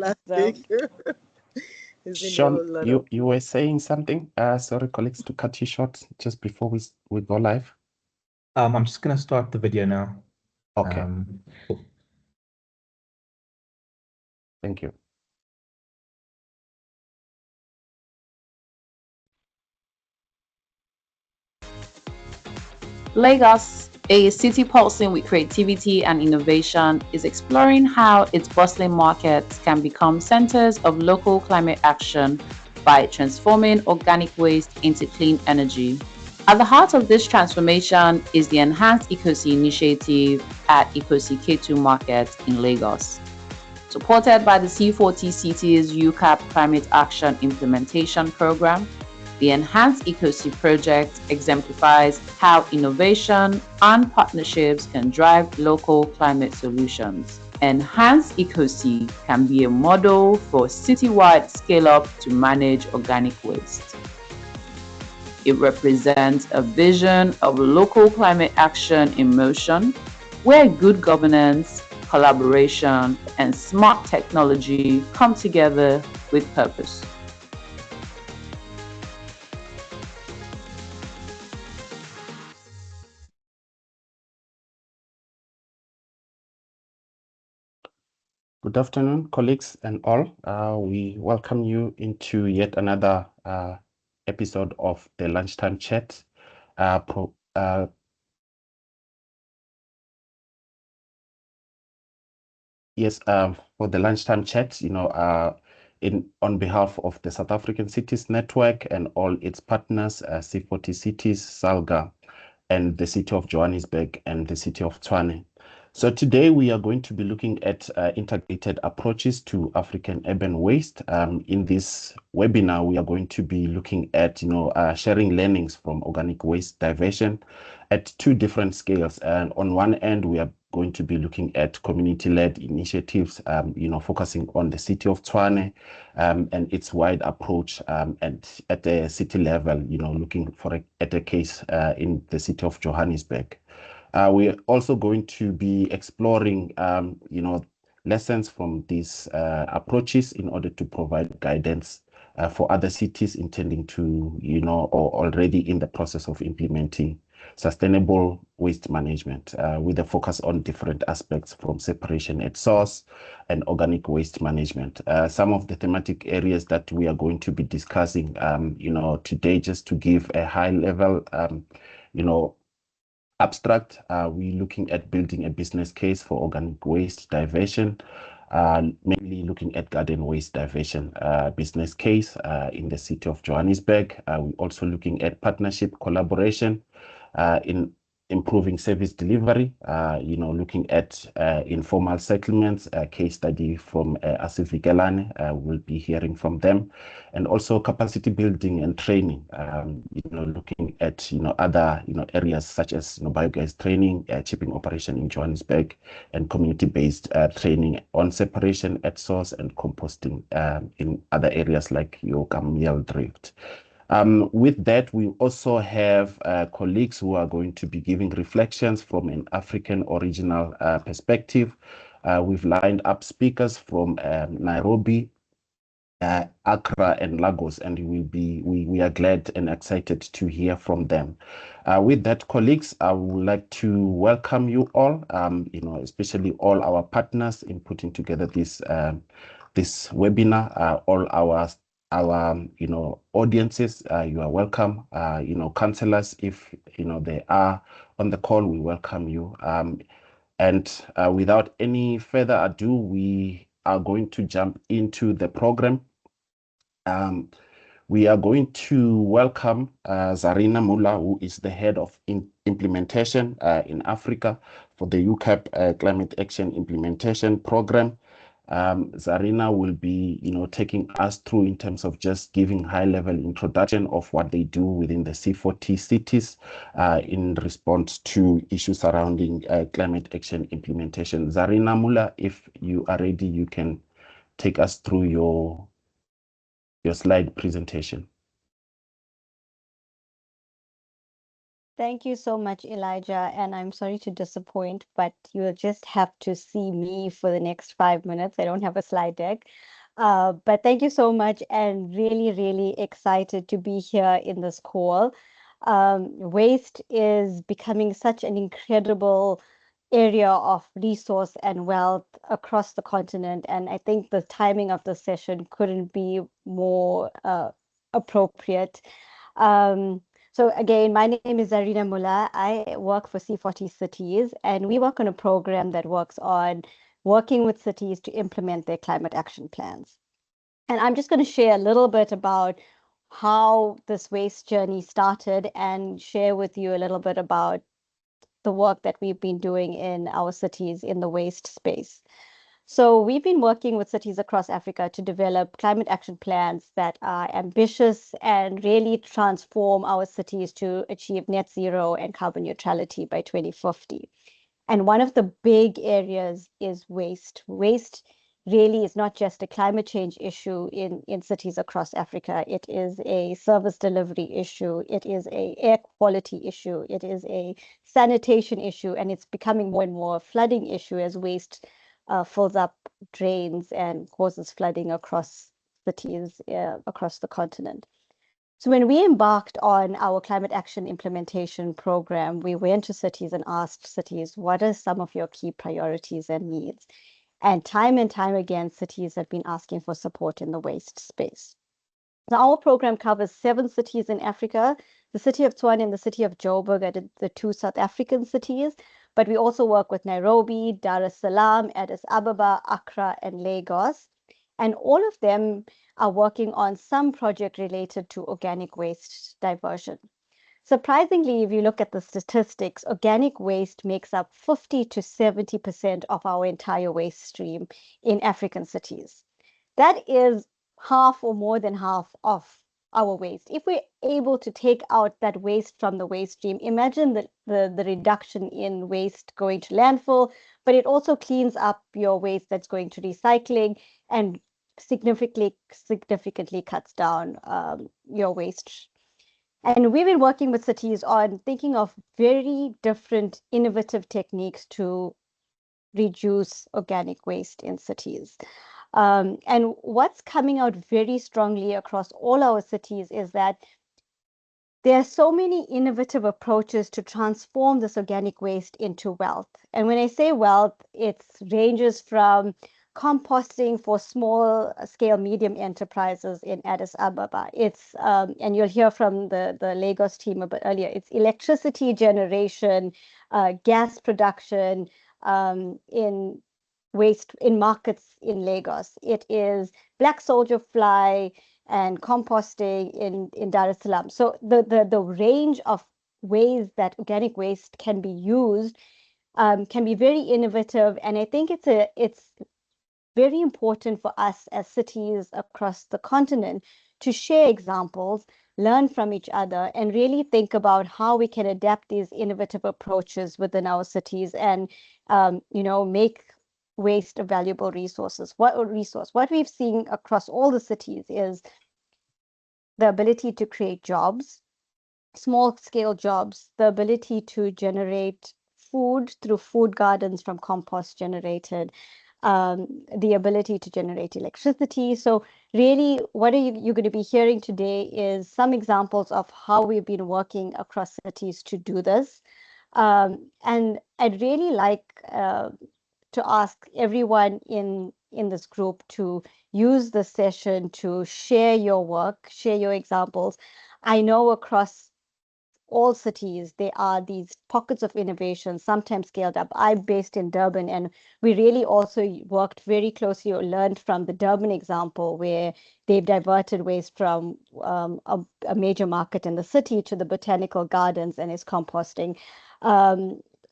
last So, week. It's been a Sean, whole lot of. you were saying something. Sorry, colleagues, to cut you short just before we go live. I'm just gonna start the video now. Okay, Um, thank you. Lagos, a city pulsing with creativity and innovation, is exploring how its bustling markets can become centers of local climate action by transforming organic waste into clean energy. At the heart of this transformation is the Enhanced Ecosi initiative at Ecosi K2 Market in Lagos. Supported by the C40 Cities UCAP Climate Action Implementation Program, the Enhanced Ecosi project exemplifies how innovation and partnerships can drive local climate solutions. Enhanced Ecosi can be a model for citywide scale-up to manage organic waste. It represents a vision of local climate action in motion, where good governance, collaboration, and smart technology come together with purpose. Good afternoon, colleagues and all. We welcome you into yet another episode of the Lunchtime Chat. Yes, for the Lunchtime Chat, on behalf of the South African Cities Network and all its partners, C40 Cities, Salga, and the city of Johannesburg and the city of Tshwane. So today we are going to be looking at integrated approaches to African urban waste. In this webinar, we are going to be looking at, sharing learnings from organic waste diversion at two different scales. And on one end, we are going to be looking at community-led initiatives, focusing on the city of Tshwane and its wide approach and at the city level, looking at a case in the city of Johannesburg. We're also going to be exploring, lessons from these approaches in order to provide guidance for other cities intending to, or already in the process of implementing sustainable waste management with a focus on different aspects from separation at source and organic waste management. Some of the thematic areas that we are going to be discussing, today, just to give a high level, abstract, we're looking at building a business case for organic waste diversion, mainly looking at garden waste diversion business case in the city of Johannesburg. We're also looking at partnership collaboration in improving service delivery, looking at informal settlements, a case study from Asif Vigelane, we'll be hearing from them, and also capacity building and training, looking at, other, areas such as, biogas training, chipping operation in Johannesburg, and community-based training on separation at source and composting in other areas like Yoga Mill Drift. With that, we also have colleagues who are going to be giving reflections from an African original perspective. We've lined up speakers from Nairobi, Accra, and Lagos, and we are glad and excited to hear from them. With that, colleagues, I would like to welcome you all, especially all our partners in putting together this webinar, all our audiences, you are welcome. Counselors, if they are on the call, we welcome you. And without any further ado, we are going to jump into the program. We are going to welcome Zarina Mula, who is the head of implementation in Africa for the UCAP Climate Action Implementation Program. Zarina will be, taking us through in terms of just giving high-level introduction of what they do within the C40 cities in response to issues surrounding climate action implementation. Zarina Mula, if you are ready, you can take us through your slide presentation. Thank you so much, Elijah. And I'm sorry to disappoint, but you'll just have to see me for the next 5 minutes. I don't have a slide deck. But thank you so much, and really, really excited to be here in this call. Waste is becoming such an incredible area of resource and wealth across the continent. And I think the timing of the session couldn't be more appropriate. Um, so again, my name is Zarina Mullah. I work for C40 Cities, and we work on a program that works on working with cities to implement their climate action plans. And I'm just going to share a little bit about how this waste journey started and share with you a little bit about the work that we've been doing in our cities in the waste space. So we've been working with cities across Africa to develop climate action plans that are ambitious and really transform our cities to achieve net zero and carbon neutrality by 2050. And one of the big areas is waste. Waste really is not just a climate change issue in cities across Africa. It is a service delivery issue. It is a air quality issue. It is a sanitation issue, and it's becoming more and more a flooding issue as waste fills up drains and causes flooding across cities across the continent. So when we embarked on our climate action implementation program, we went to cities and asked cities, what are some of your key priorities and needs? And time again, cities have been asking for support in the waste space. Now, our program covers 7 cities in Africa. The city of Tshwane and the city of Joburg are the 2 South African cities, but we also work with Nairobi, Dar es Salaam, Addis Ababa, Accra, and Lagos. And all of them are working on some project related to organic waste diversion. Surprisingly, if you look at the statistics, organic waste makes up 50 to 70% of our entire waste stream in African cities. That is half or more than half of our waste. If we're able to take out that waste from the waste stream, imagine the reduction in waste going to landfill, but it also cleans up your waste that's going to recycling and significantly cuts down your waste. And we've been working with cities on thinking of very different innovative techniques to reduce organic waste in cities. And what's coming out very strongly across all our cities is that there are so many innovative approaches to transform this organic waste into wealth. And when I say wealth, it ranges from composting for small scale medium enterprises in Addis Ababa. It's and you'll hear from the Lagos team a bit earlier. It's electricity generation, gas production in waste in markets in Lagos. It is black soldier fly and composting in Dar es Salaam. So the range of ways that organic waste can be used can be very innovative, and I think it's very important for us as cities across the continent to share examples, learn from each other, and really think about how we can adapt these innovative approaches within our cities and make waste a valuable resources. What we've seen across all the cities is the ability to create jobs, small scale jobs, the ability to generate food through food gardens from compost generated, the ability to generate electricity. So really, what are you're going to be hearing today is some examples of how we've been working across cities to do this. And I'd really like to ask everyone in this group to use the session to share your work, share your examples. I know across all cities, there are these pockets of innovation, sometimes scaled up. I'm based in Durban, and we really also worked very closely or learned from the Durban example, where they've diverted waste from a major market in the city to the botanical gardens and is composting.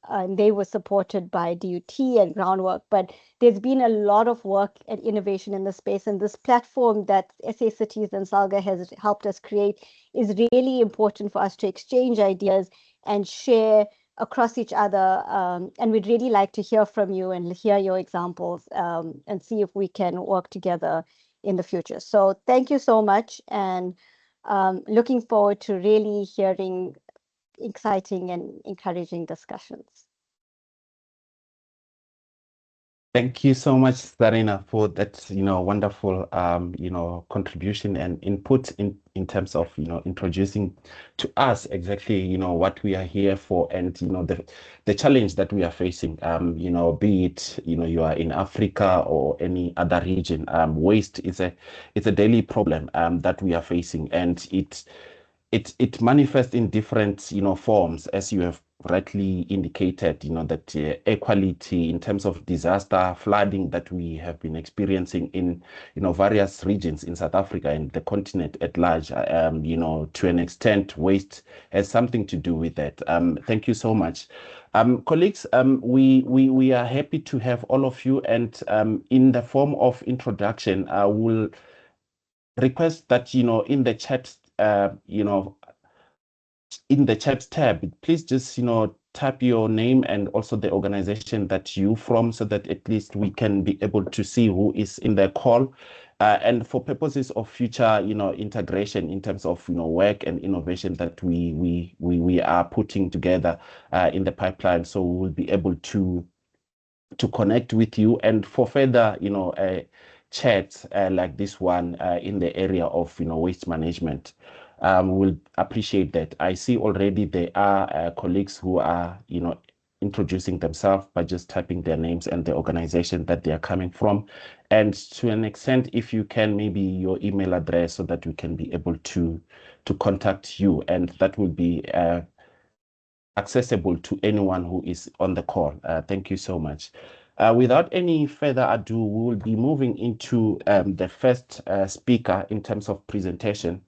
And they were supported by DUT and groundwork, but there's been a lot of work and innovation in the space. And this platform that SA Cities and Salga has helped us create is really important for us to exchange ideas and share across each other. And we'd really like to hear from you and hear your examples and see if we can work together in the future. So thank you so much, and looking forward to really hearing exciting and encouraging discussions. Thank you so much, Zarina, for that, wonderful, contribution and input in terms of, introducing to us exactly, what we are here for and, the challenge that we are facing, be it, you are in Africa or any other region. Waste is a daily problem that we are facing, and it manifests in different, forms, as you have rightly indicated, that equality in terms of disaster, flooding that we have been experiencing in, various regions in South Africa and the continent at large, to an extent, waste has something to do with that. Thank you so much. Colleagues, we are happy to have all of you, and in the form of introduction, I will request that, in the chat, in the chat tab, please just, type your name and also the organization that you from, so that at least we can be able to see who is in the call. And for purposes of future, integration in terms of, work and innovation that we are putting together in the pipeline, so we will be able to connect with you, and for further, chats like this one in the area of, waste management. We'll appreciate that. I see already there are colleagues who are, introducing themselves by just typing their names and the organization that they are coming from. And to an extent, if you can, maybe your email address, so that we can be able to contact you, and that will be accessible to anyone who is on the call. Thank you so much. Without any further ado, we will be moving into the first speaker in terms of presentation.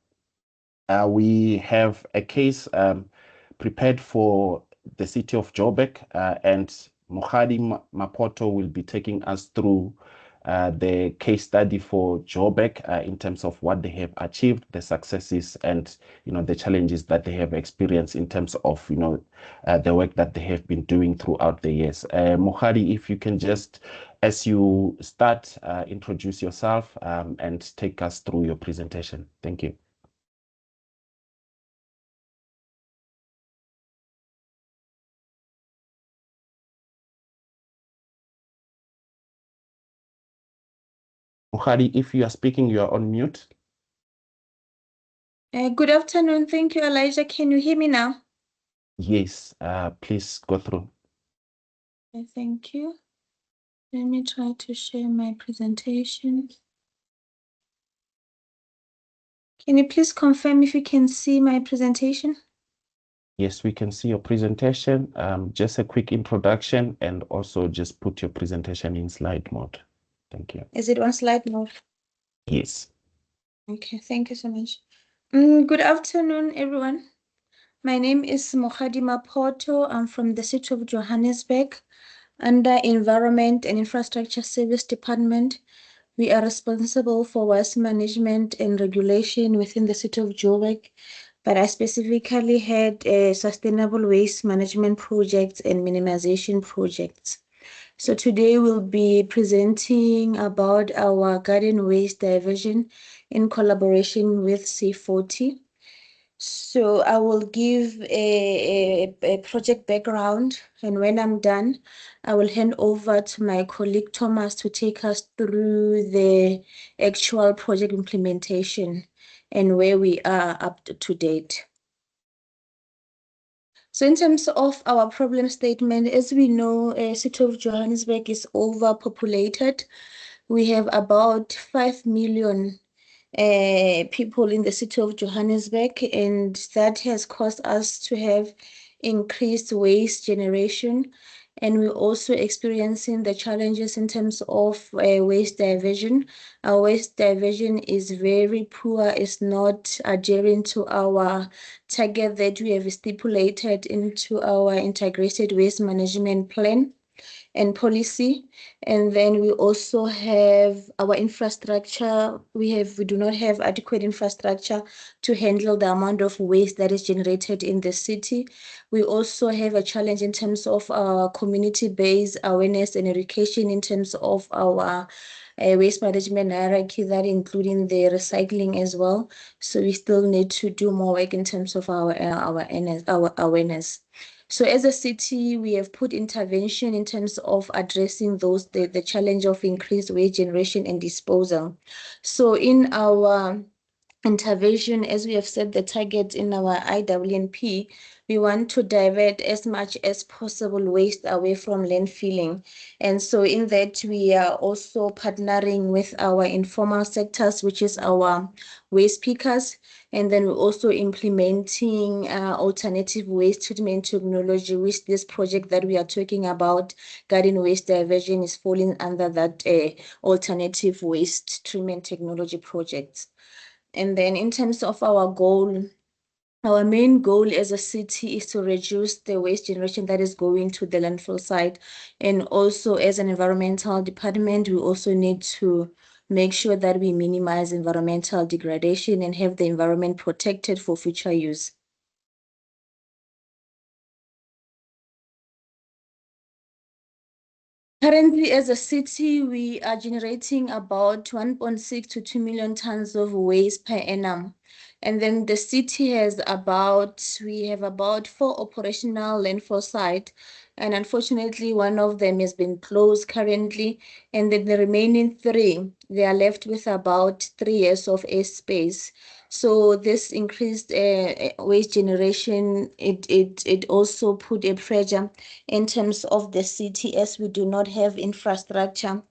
We have a case prepared for the city of Joburg, and Mohadi Mapoto will be taking us through the case study for Joburg in terms of what they have achieved, the successes, and the challenges that they have experienced in terms of the work that they have been doing throughout the years. Mohadi, if you can just, as you start, introduce yourself and take us through your presentation. Thank you. Mohadi, if you are speaking, you are on mute. Good afternoon. Thank you, Elijah. Can you hear me now? Yes, please go through. Thank you. Let me try to share my presentation. Can you please confirm if you can see my presentation? Yes, we can see your presentation. Just a quick introduction, and also just put your presentation in slide mode. Thank you. Is it on slide mode? Yes. Okay, thank you so much. Good afternoon, everyone. My name is Mohadi Mapoto. I'm from the city of Johannesburg, under Environment and Infrastructure Service Department. We are responsible for waste management and regulation within the city of Joburg, but I specifically had sustainable waste management projects and minimization projects. So today we'll be presenting about our garden waste diversion in collaboration with C40. So I will give a project background, and when I'm done, I will hand over to my colleague Thomas to take us through the actual project implementation and where we are up to date. So in terms of our problem statement, as we know, city of Johannesburg is overpopulated. We have about 5 million people in the city of Johannesburg, and that has caused us to have increased waste generation. And we're also experiencing the challenges in terms of waste diversion. Our waste diversion is very poor, it's not adhering to our target that we have stipulated into our integrated waste management plan. and policy. And then we also have our infrastructure. We do not have adequate infrastructure to handle the amount of waste that is generated in the city. We also have a challenge in terms of our community-based awareness and education in terms of our waste management hierarchy, that including the recycling as well. So we still need to do more work in terms of our awareness. So as a city, we have put intervention in terms of addressing the challenge of increased waste generation and disposal. So in our intervention, as we have set the target in our IWNP, we want to divert as much as possible waste away from landfilling. And so in that, we are also partnering with our informal sectors, which is our waste pickers. And then we're also implementing alternative waste treatment technology, which this project that we are talking about, garden waste diversion, is falling under that alternative waste treatment technology project. And then in terms of our goal, our main goal as a city is to reduce the waste generation that is going to the landfill site. And also as an environmental department, we also need to make sure that we minimize environmental degradation and have the environment protected for future use. Currently, as a city, we are generating about 1.6 to 2 million tons of waste per annum. And then the city we have about 4 operational landfill sites. And unfortunately, one of them has been closed currently. And then the remaining 3, they are left with about 3 years of airspace. So this increased waste generation, it also put a pressure in terms of the city, as we do not have infrastructure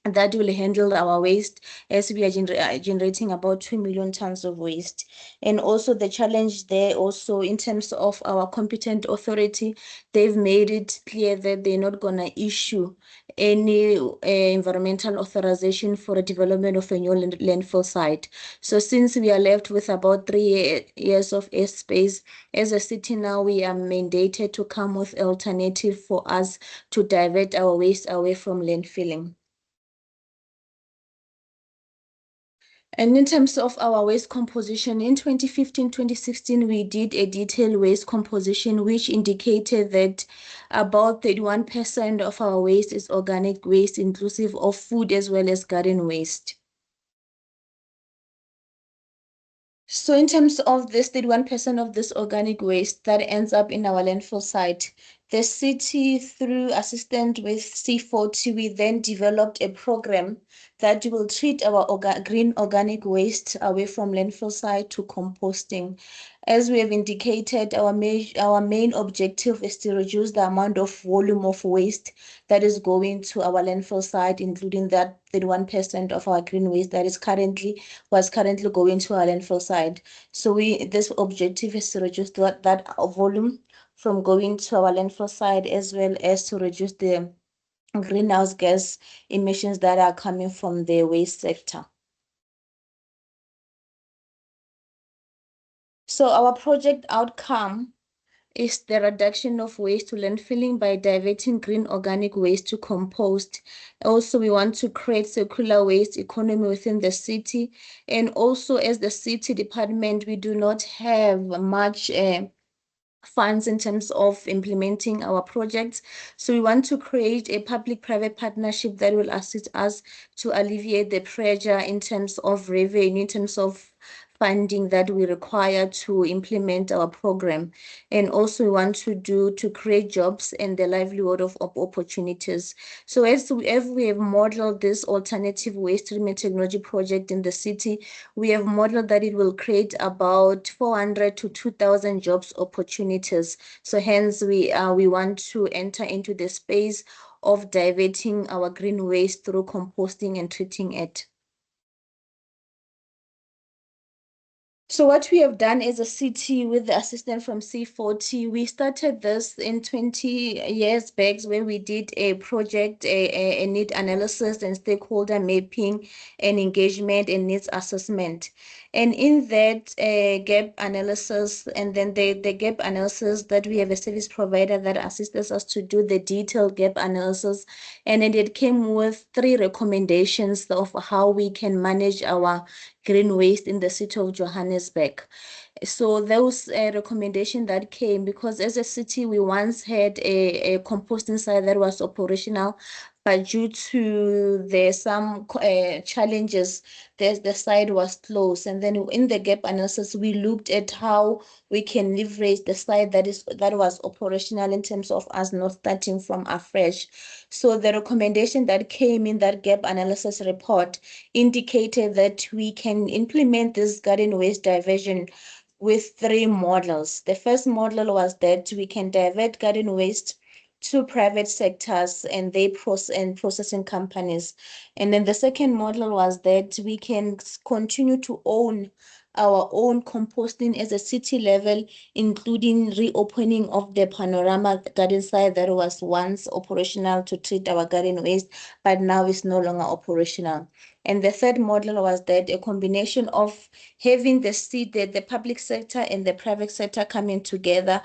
that will handle our waste, as we are generating about 2 million tons of waste. And also the challenge there also in terms of our competent authority, they've made it clear that they're not going to issue any environmental authorization for a development of a new landfill site. So since we are left with about 3 years of airspace, as a city now, we are mandated to come with alternative for us to divert our waste away from landfilling. And in terms of our waste composition, in 2015, 2016, we did a detailed waste composition, which indicated that about 31% of our waste is organic waste, inclusive of food as well as garden waste. So in terms of this 31% of this organic waste that ends up in our landfill site, the city, through assistance with C40, we then developed a program that will treat our green organic waste away from landfill site to composting. As we have indicated, our main objective is to reduce the amount of volume of waste that is going to our landfill site, including that 31% of our green waste that was currently going to our landfill site. So this objective is to reduce that volume from going to our landfill site, as well as to reduce the greenhouse gas emissions that are coming from the waste sector. So our project outcome is the reduction of waste to landfilling by diverting green organic waste to compost. Also, we want to create circular waste economy within the city. And also, as the city department, we do not have much funds in terms of implementing our projects. So we want to create a public-private partnership that will assist us to alleviate the pressure in terms of revenue, in terms of funding that we require to implement our program. And also we want to create jobs and the livelihood of opportunities. So as we have modeled this alternative waste treatment technology project in the city, we have modeled that it will create about 400 to 2,000 jobs opportunities. So hence we want to enter into the space of diverting our green waste through composting and treating it. So what we have done as a city with the assistance from C40, we started this in 20 years back when we did a project, a need analysis and stakeholder mapping and engagement and needs assessment. And in that gap analysis, and then the gap analysis that we have a service provider that assists us to do the detailed gap analysis. And then it came with 3 recommendations of how we can manage our green waste in the city of Johannesburg. So those recommendation that came because as a city, we once had a composting site that was operational, but due to some challenges, the site was closed. And then in the gap analysis, we looked at how we can leverage the site that was operational in terms of us not starting from afresh. So the recommendation that came in that gap analysis report indicated that we can implement this garden waste diversion with 3 models. The first model was that we can divert garden waste to private sectors and processing companies. And then the second model was that we can continue to own our own composting as a city level, including reopening of the panorama garden site that was once operational to treat our garden waste, but now is no longer operational. And the third model was that a combination of having the public sector and the private sector coming together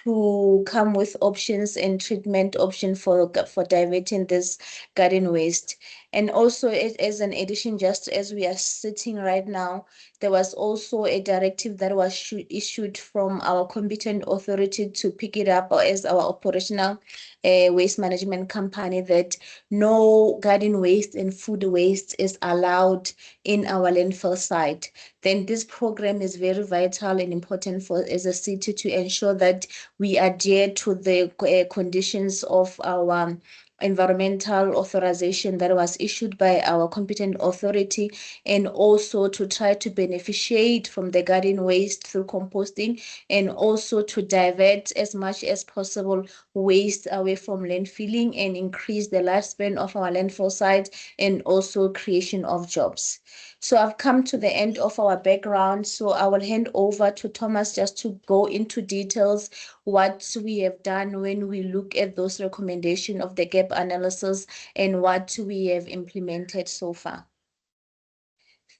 to come with options and treatment option for diverting this garden waste. And also as an addition, just as we are sitting right now, there was also a directive that was issued from our competent authority to pick it up as our operational waste management company that no garden waste and food waste is allowed in our landfill site. Then this program is very vital and important for as a city to ensure that we adhere to the conditions of our environmental authorization that was issued by our competent authority, and also to try to beneficiate from the garden waste through composting, and also to divert as much as possible waste away from landfilling and increase the lifespan of our landfill sites and also creation of jobs. So I've come to the end of our background. So I will hand over to Thomas just to go into details what we have done when we look at those recommendations of the gap analysis and what we have implemented so far.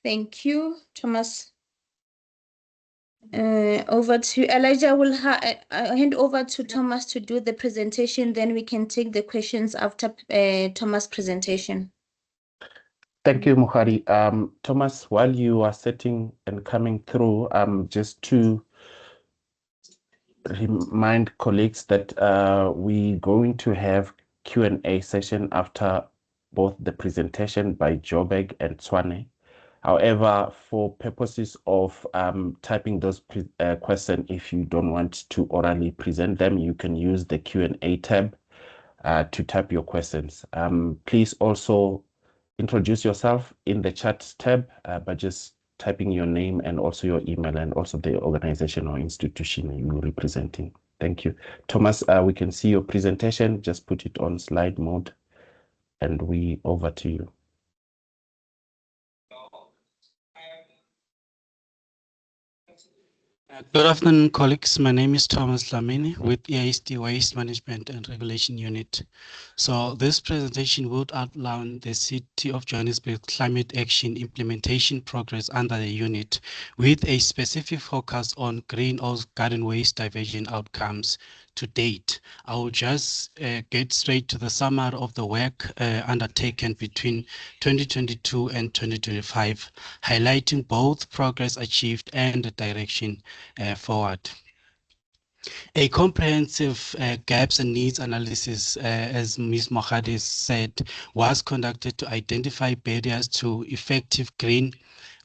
Thank you, Thomas. Over to Elijah. I'll hand over to Thomas to do the presentation. Then we can take the questions after Thomas' presentation. Thank you, Mukhari. Thomas, while you are setting and coming through, just to remind colleagues that we're going to have Q&A session after both the presentation by Joburg and Tswane. However, for purposes of typing those questions, if you don't want to orally present them, you can use the Q&A tab to type your questions. Please also introduce yourself in the chat tab by just typing your name and also your email and also the organization or institution you're representing. Thank you. Thomas, we can see your presentation. Just put it on slide mode and we over to you. Good afternoon, colleagues. My name is Thomas Lamini with EISD Waste Management and Regulation Unit. So this presentation would outline the City of Johannesburg climate action implementation progress under the unit with a specific focus on green or garden waste diversion outcomes to date. I will just get straight to the summary of the work undertaken between 2022 and 2025, highlighting both progress achieved and the direction forward. A comprehensive gaps and needs analysis, as Ms. Mokhadi said, was conducted to identify barriers to effective green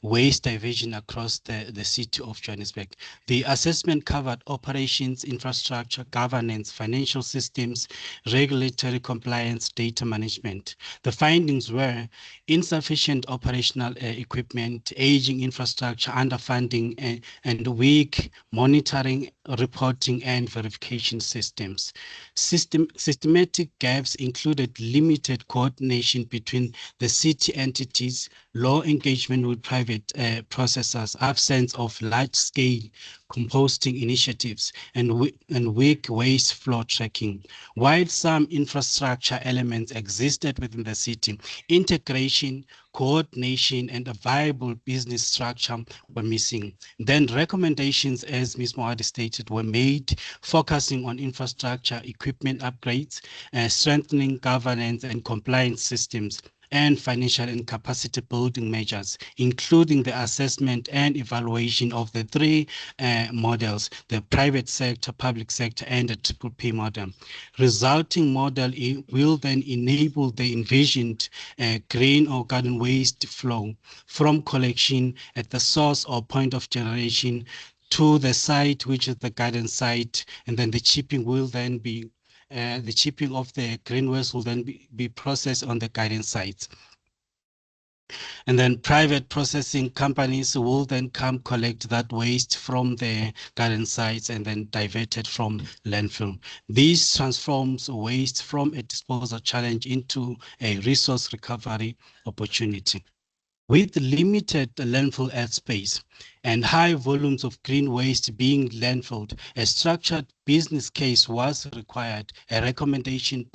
waste diversion across the city of Johannesburg. The assessment covered operations, infrastructure, governance, financial systems, regulatory compliance, data management. The findings were insufficient operational equipment, aging infrastructure, underfunding, and weak monitoring, reporting, and verification systems. Systematic gaps included limited coordination between the city entities, low engagement with private processors, absence of large-scale composting initiatives, and weak waste flow tracking. While some infrastructure elements existed within the city, integration, coordination, and a viable business structure were missing. Then recommendations, as Ms. Moadi stated, were made, focusing on infrastructure, equipment upgrades, strengthening governance and compliance systems, and financial and capacity building measures, including the assessment and evaluation of the three models, the private sector, public sector, and the triple P model. Resulting model will then enable the envisioned grain or garden waste flow from collection at the source or point of generation to the site, which is the garden site, and then the chipping will then be the chipping of the green waste will then be processed on the garden sites. And then private processing companies will then come collect that waste from the garden sites and then divert it from landfill. This transforms waste from a disposal challenge into a resource recovery opportunity. With limited landfill airspace and high volumes of green waste being landfilled, a structured business case was required, a recommendation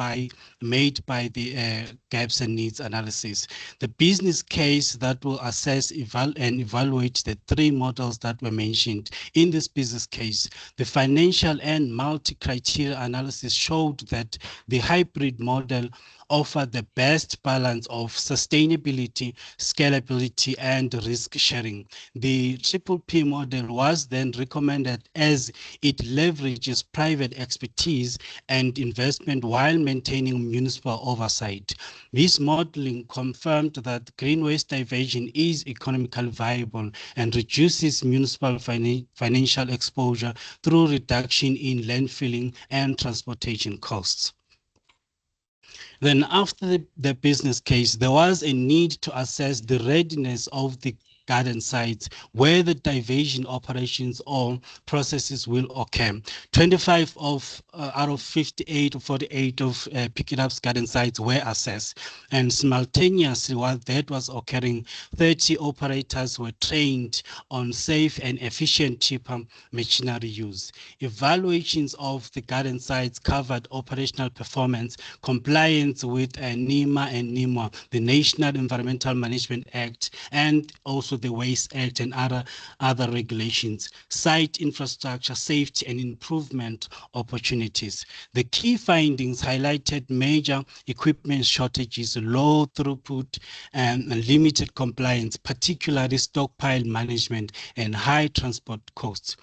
made by the gaps and needs analysis. The business case that will assess and evaluate the three models that were mentioned in this business case. The financial and multi-criteria analysis showed that the hybrid model offer the best balance of sustainability, scalability, and risk sharing. The triple P model was then recommended as it leverages private expertise and investment while maintaining municipal oversight. This modeling confirmed that green waste diversion is economically viable and reduces municipal financial exposure through reduction in landfilling and transportation costs. Then after the business case, there was a need to assess the readiness of the garden sites where the diversion operations or processes will occur. 25 out of 58 or 48 of Pick It Up's garden sites were assessed, and simultaneously while that was occurring, 30 operators were trained on safe and efficient cheaper machinery use. Evaluations of the garden sites covered operational performance, compliance with NEMA and NEMA, the National Environmental Management Act, and also the Waste Act and other regulations, site infrastructure, safety, and improvement opportunities. The key findings highlighted major equipment shortages, low throughput, and limited compliance, particularly stockpile management and high transport costs.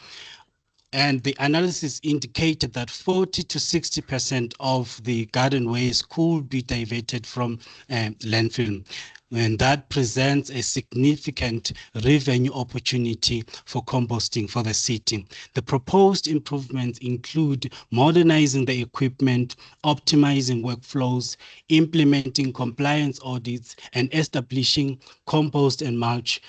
And the analysis indicated that 40 to 60% of the garden waste could be diverted from landfill. And that presents a significant revenue opportunity for composting for the city. The proposed improvements include modernizing the equipment, optimizing workflows, implementing compliance audits, and establishing compost and mulch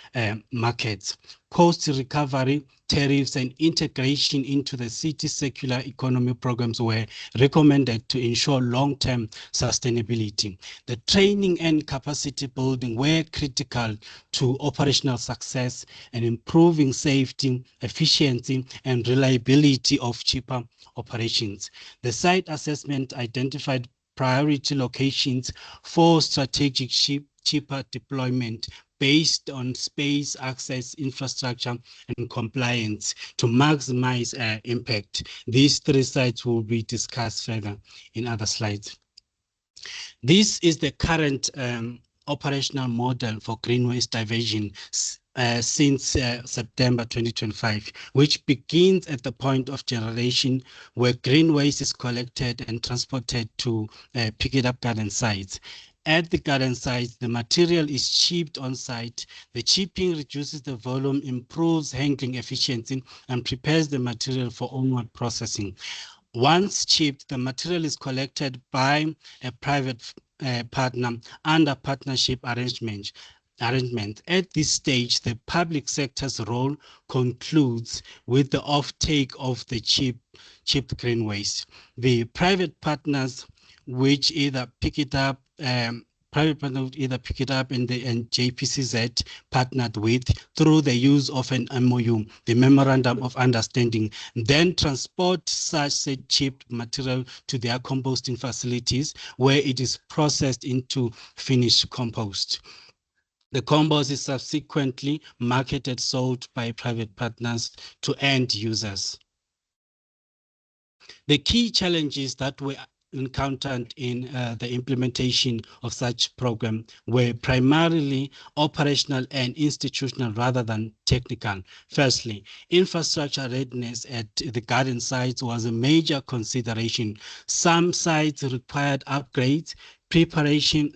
markets. Cost recovery, tariffs, and integration into the city circular economy programs were recommended to ensure long-term sustainability. The training and capacity building were critical to operational success and improving safety, efficiency, and reliability of cheaper operations. The site assessment identified priority locations for strategic cheaper deployment based on space, access, infrastructure, and compliance to maximize impact. These three sites will be discussed further in other slides. This is the current operational model for green waste diversion since September 2025, which begins at the point of generation where green waste is collected and transported to Pick It Up garden sites. At the garden sites, the material is chipped on site. The chipping reduces the volume, improves handling efficiency, and prepares the material for onward processing. Once chipped, the material is collected by a private partner under partnership arrangement. At this stage, the public sector's role concludes with the offtake of the chipped green waste. The private partners, which either Pick It Up, private partner would either pick it up and JPCZ partnered with through the use of an MOU, the Memorandum of Understanding, then transport such said chipped material to their composting facilities where it is processed into finished compost. The compost is subsequently marketed, sold by private partners to end users. The key challenges that were encountered in the implementation of such program were primarily operational and institutional rather than technical. Firstly, infrastructure readiness at the garden sites was a major consideration. Some sites required upgrades, preparation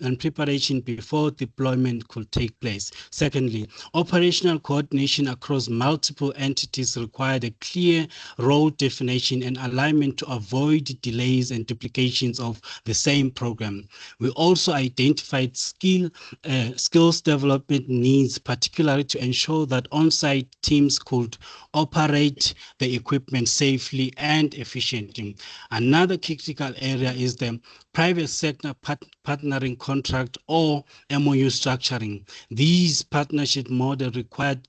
before deployment could take place. Secondly, operational coordination across multiple entities required a clear role definition and alignment to avoid delays and duplications of the same program. We also identified skills development needs, particularly to ensure that on-site teams could operate the equipment safely and efficiently. Another critical area is the private sector partnering contract or MOU structuring. These partnership models required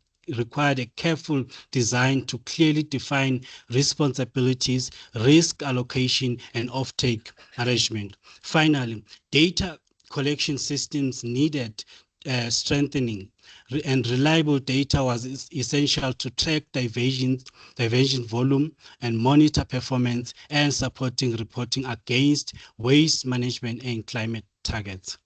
a careful design to clearly define responsibilities, risk allocation, and offtake arrangement. Finally, data collection systems needed strengthening, and reliable data was essential to track diversion volume and monitor performance and supporting reporting against waste management and climate targets.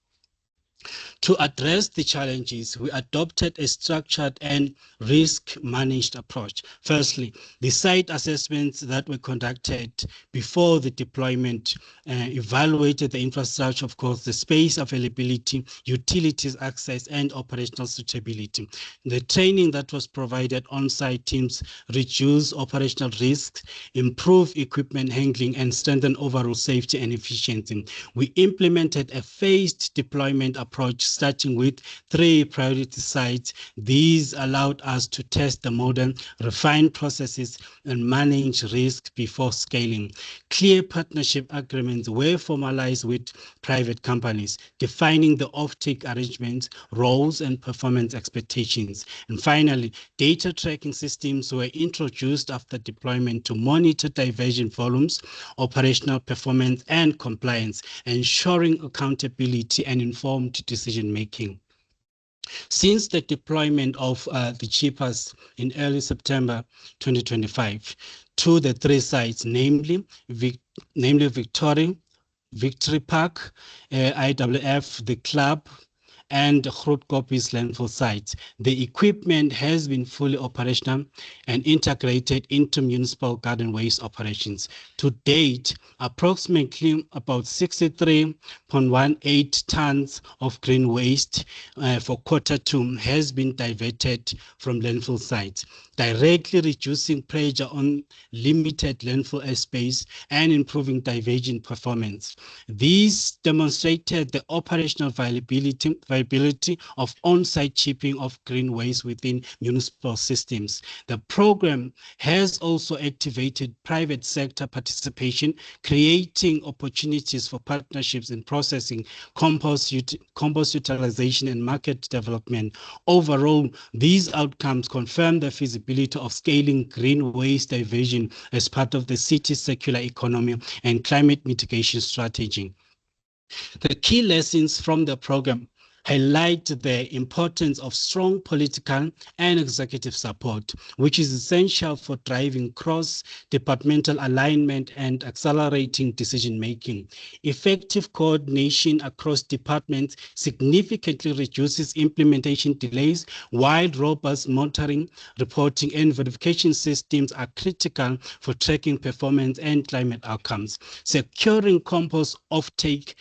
To address the challenges, we adopted a structured and risk-managed approach. Firstly, the site assessments that were conducted before the deployment evaluated the infrastructure, of course, the space availability, utilities access, and operational suitability. The training that was provided on-site teams reduce operational risks, improve equipment handling, and strengthen overall safety and efficiency. We implemented a phased deployment approach starting with 3 priority sites. These allowed us to test the model, refine processes, and manage risk before scaling. Clear partnership agreements were formalized with private companies, defining the offtake arrangements, roles, and performance expectations. And finally, data tracking systems were introduced after deployment to monitor diversion volumes, operational performance, and compliance, ensuring accountability and informed decision-making. Since the deployment of the chippers in early September 2025 to the 3 sites, namely Victory Park, IWF, the club, and Grootkopies landfill sites. The equipment has been fully operational and integrated into municipal garden waste operations. To date, approximately about 63.18 tons of green waste for Q2 has been diverted from landfill sites, directly reducing pressure on limited landfill airspace and improving diversion performance. These demonstrated the operational viability of on-site chipping of green waste within municipal systems. The program has also activated private sector participation, creating opportunities for partnerships in processing, compost utilization, and market development. Overall, these outcomes confirm the feasibility of scaling green waste diversion as part of the city's circular economy and climate mitigation strategy. The key lessons from the program highlight the importance of strong political and executive support, which is essential for driving cross-departmental alignment and accelerating decision-making. Effective coordination across departments significantly reduces implementation delays, while robust monitoring, reporting, and verification systems are critical for tracking performance and climate outcomes. Securing compost offtake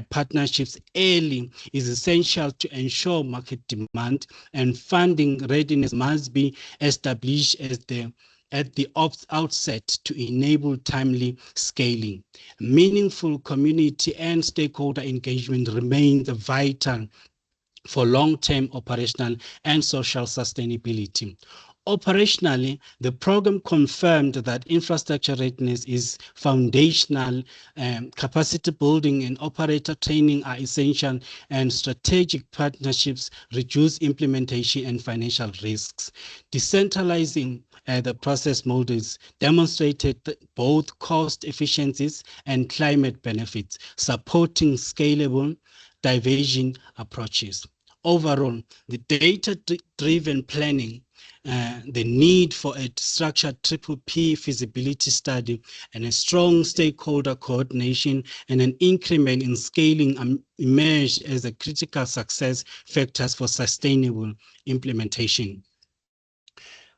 partnerships early is essential to ensure market demand, and funding readiness must be established at the outset to enable timely scaling. Meaningful community and stakeholder engagement remains vital for long-term operational and social sustainability. Operationally, the program confirmed that infrastructure readiness is foundational, capacity building and operator training are essential, and strategic partnerships reduce implementation and financial risks. Decentralizing the process models demonstrated both cost efficiencies and climate benefits, supporting scalable diversion approaches. Overall, the data-driven planning, the need for a structured triple P feasibility study and a strong stakeholder coordination and an increment in scaling emerged as the critical success factors for sustainable implementation.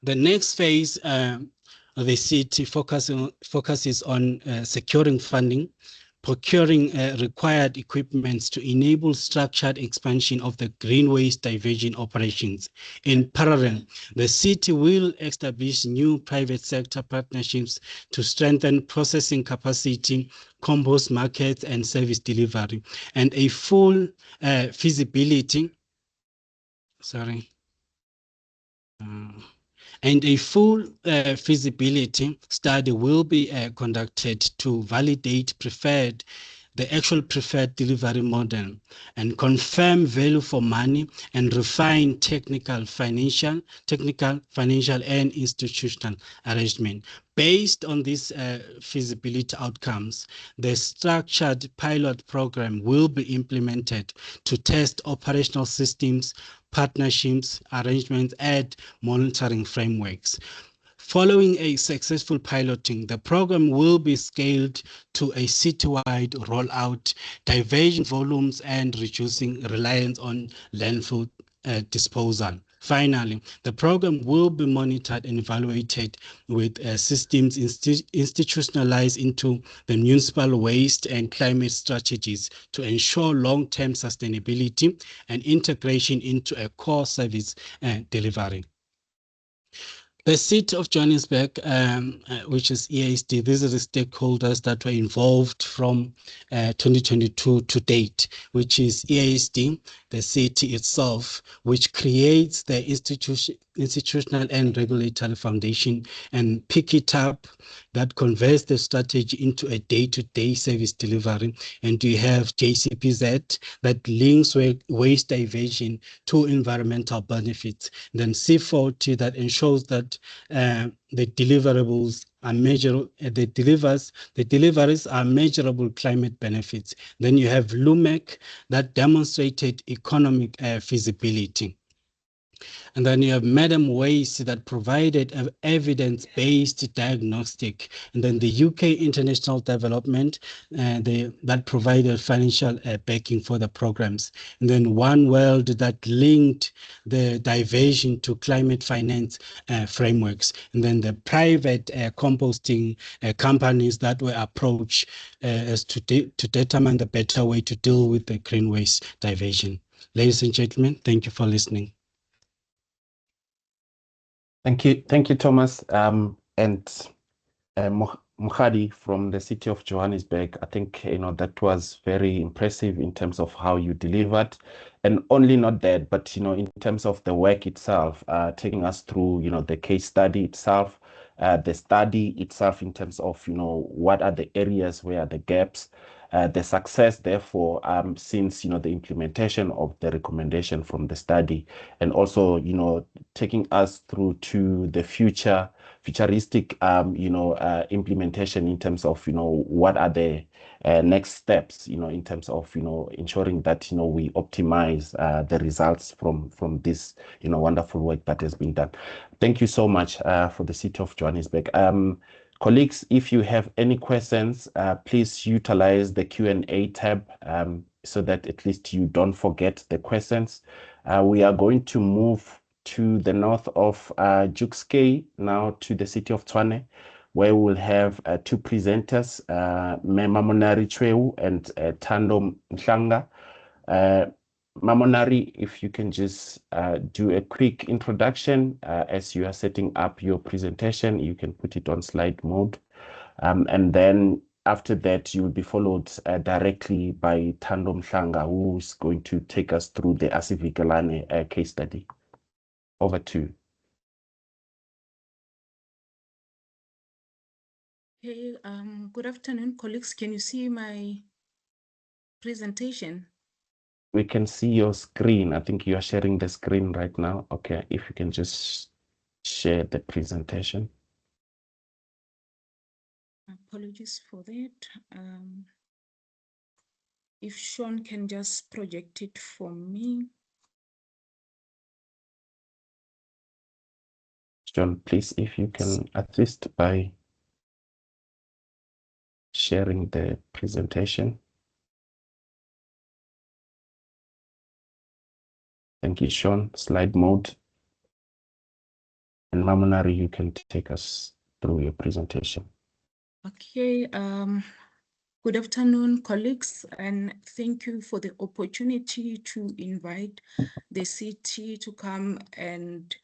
The next phase the city focuses on securing funding, procuring required equipments to enable structured expansion of the green waste diversion operations. In parallel, the city will establish new private sector partnerships to strengthen processing capacity, compost markets, and service delivery, and a full feasibility, and a full feasibility study will be conducted to validate the actual preferred delivery model and confirm value for money and refine technical, financial, and institutional arrangement. Based on these feasibility outcomes, the structured pilot program will be implemented to test operational systems, partnerships, arrangements, and monitoring frameworks. Following a successful piloting, the program will be scaled to a citywide rollout, diversion volumes, and reducing reliance on landfill disposal. Finally, the program will be monitored and evaluated with systems institutionalized into the municipal waste and climate strategies to ensure long-term sustainability and integration into a core service delivery. The City of Johannesburg, which is EASD, these are the stakeholders that were involved from 2022 to date, which is EASD, the city itself, which creates the institutional and regulatory foundation, and pick it up that converts the strategy into a day-to-day service delivery. And you have JCPZ that links waste diversion to environmental benefits. Then C40 that ensures that the deliverables are measurable, the deliveries are measurable climate benefits. Then you have LUMEC that demonstrated economic feasibility. And then you have Madam Waste that provided an evidence-based diagnostic. And then the UK International Development that provided financial backing for the programs. And then One World that linked the diversion to climate finance frameworks. And then the private composting companies that were approached as to determine the better way to deal with the green waste diversion. Ladies and gentlemen, thank you for listening. Thank you, Thomas. And Mukhadi from the City of Johannesburg. I think that was very impressive in terms of how you delivered, and only not that, but in terms of the work itself, taking us through the case study itself, the study itself in terms of what are the areas, where are the gaps. The success, therefore, since the implementation of the recommendation from the study, and also taking us through to the futuristic implementation in terms of what are the next steps in terms of ensuring that we optimize the results from this wonderful work that has been done. Thank you so much for the City of Johannesburg. Colleagues, if you have any questions, please utilize the Q&A tab so that at least you don't forget the questions. We are going to move to the north of Jukskei, now to the city of Tshwane, where we'll have two presenters, Mamonari Chweu and Tando Mhlanga. Mamonari, if you can just do a quick introduction as you are setting up your presentation, you can put it on slide mode. And then after that, you will be followed directly by Tando Mhlanga, who's going to take us through the Asivikelane case study. Over to you. Okay, good afternoon, colleagues. Can you see my presentation? We can see your screen. I think you are sharing the screen right now. Okay, if you can just share the presentation. Apologies for that. If Sean can just project it for me. John, please, if you can assist by sharing the presentation. Thank you, Sean. Slide mode. And Mamunari, you can take us through your presentation. Okay, good afternoon, colleagues, and thank you for the opportunity to invite the city to come and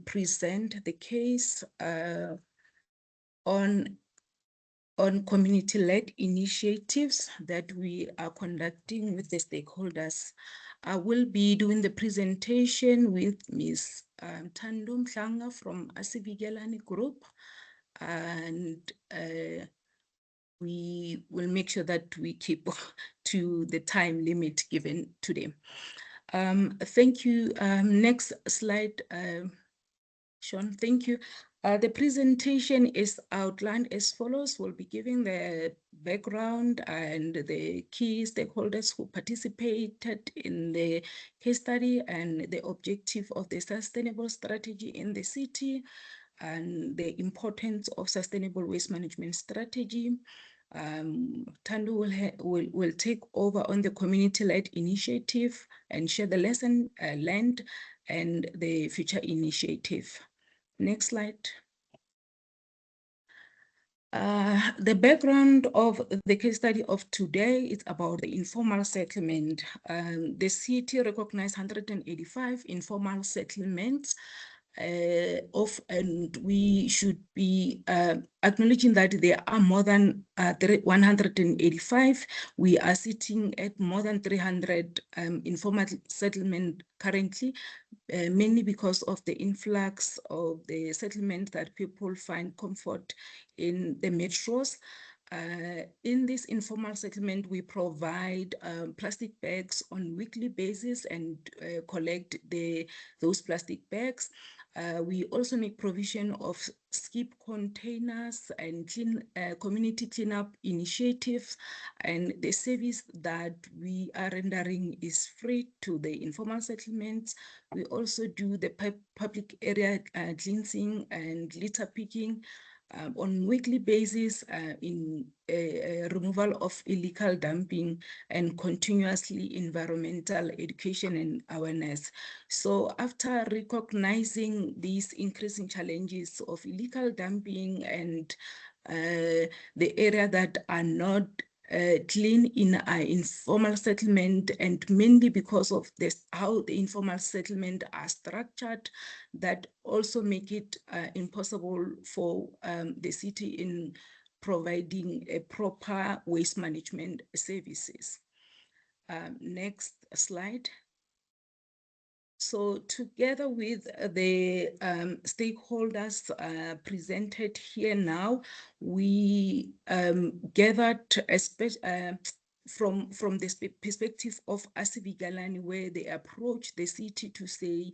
present the case on community-led initiatives that we are conducting with the stakeholders. I will be doing the presentation with Ms. Thando Mhlanga from Asivigelani Group, and we will make sure that we keep to the time limit given today. Thank you. Next slide, Sean, thank you. The presentation is outlined as follows. We'll be giving the background and the key stakeholders who participated in the case study and the objective of the sustainable strategy in the city and the importance of sustainable waste management strategy. Thando will take over on the community-led initiative and share the lesson learned and the future initiative. Next slide. The background of the case study of today is about the informal settlement. The city recognized 185 informal settlements and we should be acknowledging that there are more than 185. We are sitting at more than 300 informal settlement currently, mainly because of the influx of the settlement that people find comfort in the metros. In this informal settlement, we provide plastic bags on weekly basis and collect those plastic bags. We also make provision of skip containers and community cleanup initiatives, and the service that we are rendering is free to the informal settlements. We also do the public area cleansing and litter picking on weekly basis in removal of illegal dumping and continuously environmental education and awareness. So after recognizing these increasing challenges of illegal dumping and the area that are not clean in informal settlement, and mainly because of this, how the informal settlement are structured, that also make it impossible for the city in providing a proper waste management services. Next slide. So together with the stakeholders presented here now, we gathered from the perspective of Asivigalani, where they approach the city to say,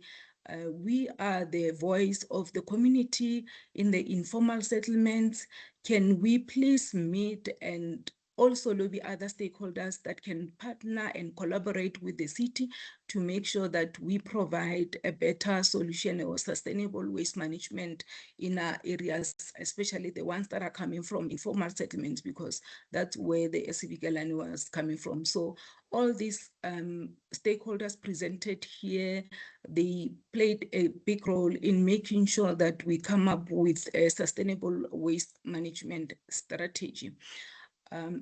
we are the voice of the community in the informal settlements. Can we please meet and also lobby other stakeholders that can partner and collaborate with the city to make sure that we provide a better solution or sustainable waste management in our areas, especially the ones that are coming from informal settlements, because that's where the Asivigalani was coming from. So all these stakeholders presented here, they played a big role in making sure that we come up with a sustainable waste management strategy.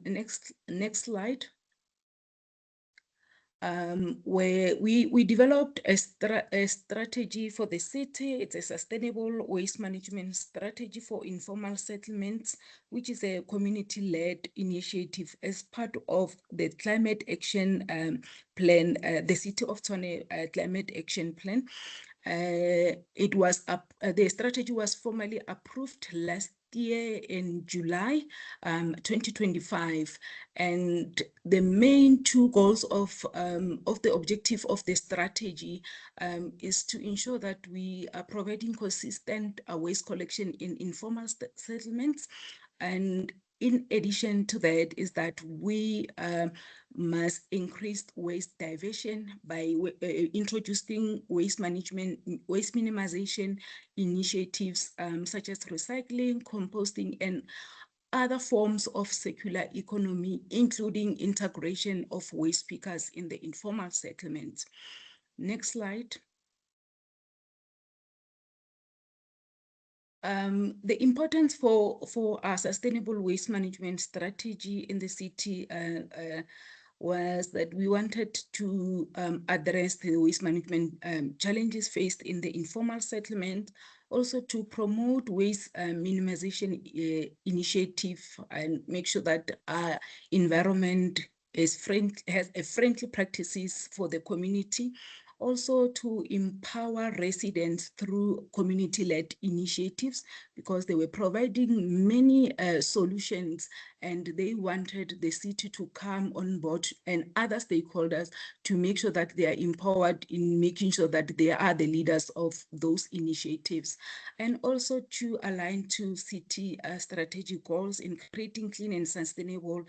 Next slide. Where we developed a strategy for the city. It's a sustainable waste management strategy for informal settlements, which is a community-led initiative as part of the climate action plan, the City of Tshwane climate action plan. The strategy was formally approved last year in July 2025, and the main two goals of the objective of the strategy is to ensure that we are providing consistent waste collection in informal settlements. And in addition to that is that we must increase waste diversion by introducing waste minimization initiatives such as recycling, composting, and other forms of circular economy, including integration of waste pickers in the informal settlements. Next slide. The importance for our sustainable waste management strategy in the city was that we wanted to address the waste management challenges faced in the informal settlement, also to promote waste minimization initiative and make sure that our environment has friendly practices for the community. Also to empower residents through community-led initiatives, because they were providing many solutions and they wanted the city to come on board and other stakeholders to make sure that they are empowered in making sure that they are the leaders of those initiatives. And also to align to city strategic goals in creating clean and sustainable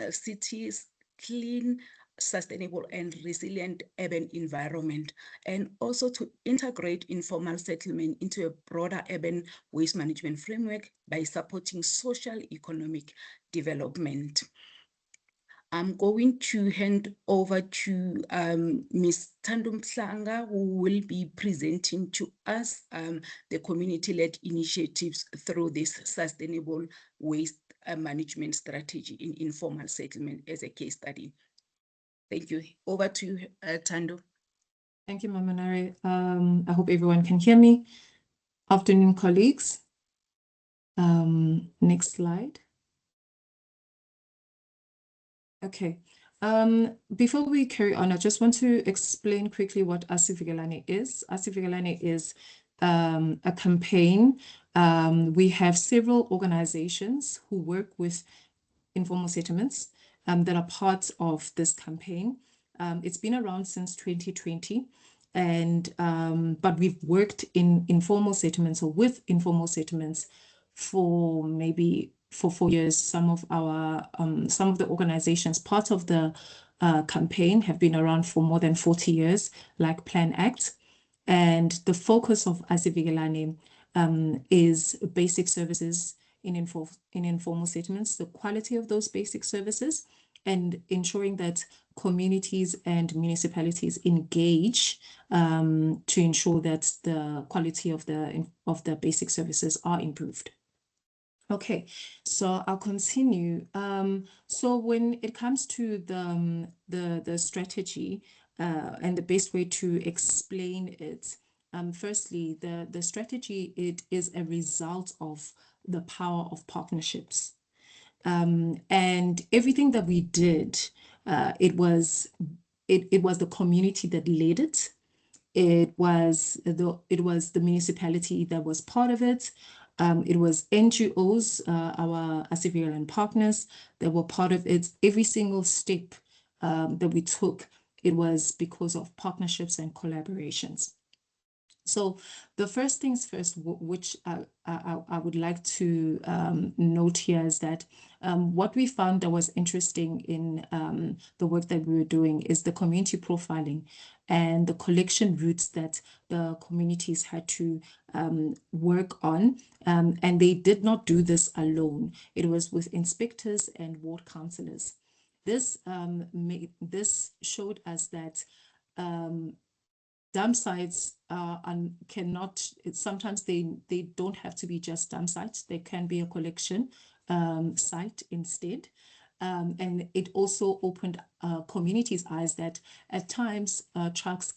cities, clean, sustainable and resilient urban environment, and also to integrate informal settlement into a broader urban waste management framework by supporting social economic development. I'm going to hand over to Ms. Tandum Mhlanga, who will be presenting to us the community-led initiatives through this sustainable waste management strategy in informal settlement as a case study. Thank you. Over to you, Tando. Thank you, Mamanare. I hope everyone can hear me. Afternoon, colleagues. Next slide. Okay. Before we carry on, I just want to explain quickly what Asivigelane is. Asivigelane is a campaign. We have several organizations who work with informal settlements that are part of this campaign. It's been around since 2020, and but we've worked in informal settlements or with informal settlements for maybe for 4 years. Some of the organizations part of the campaign have been around for more than 40 years, like Plan Act. And the focus of Asivigelane is basic services in informal settlements, the quality of those basic services, and ensuring that communities and municipalities engage to ensure that the quality of the basic services are improved. Okay, so I'll continue. So when it comes to the strategy and the best way to explain it, firstly, the strategy, it is a result of the power of partnerships. And everything that we did, it was the community that led it. It was the municipality that was part of it. It was NGOs, our Asivigelane partners, that were part of it. Every single step that we took, it was because of partnerships and collaborations. So the first things first, which I would like to note here is that what we found that was interesting in the work that we were doing is the community profiling and the collection routes that the communities had to work on. And they did not do this alone. It was with inspectors and ward councillors. This showed us that dump sites sometimes they don't have to be just dump sites. They can be a collection site instead. And it also opened communities' eyes that at times trucks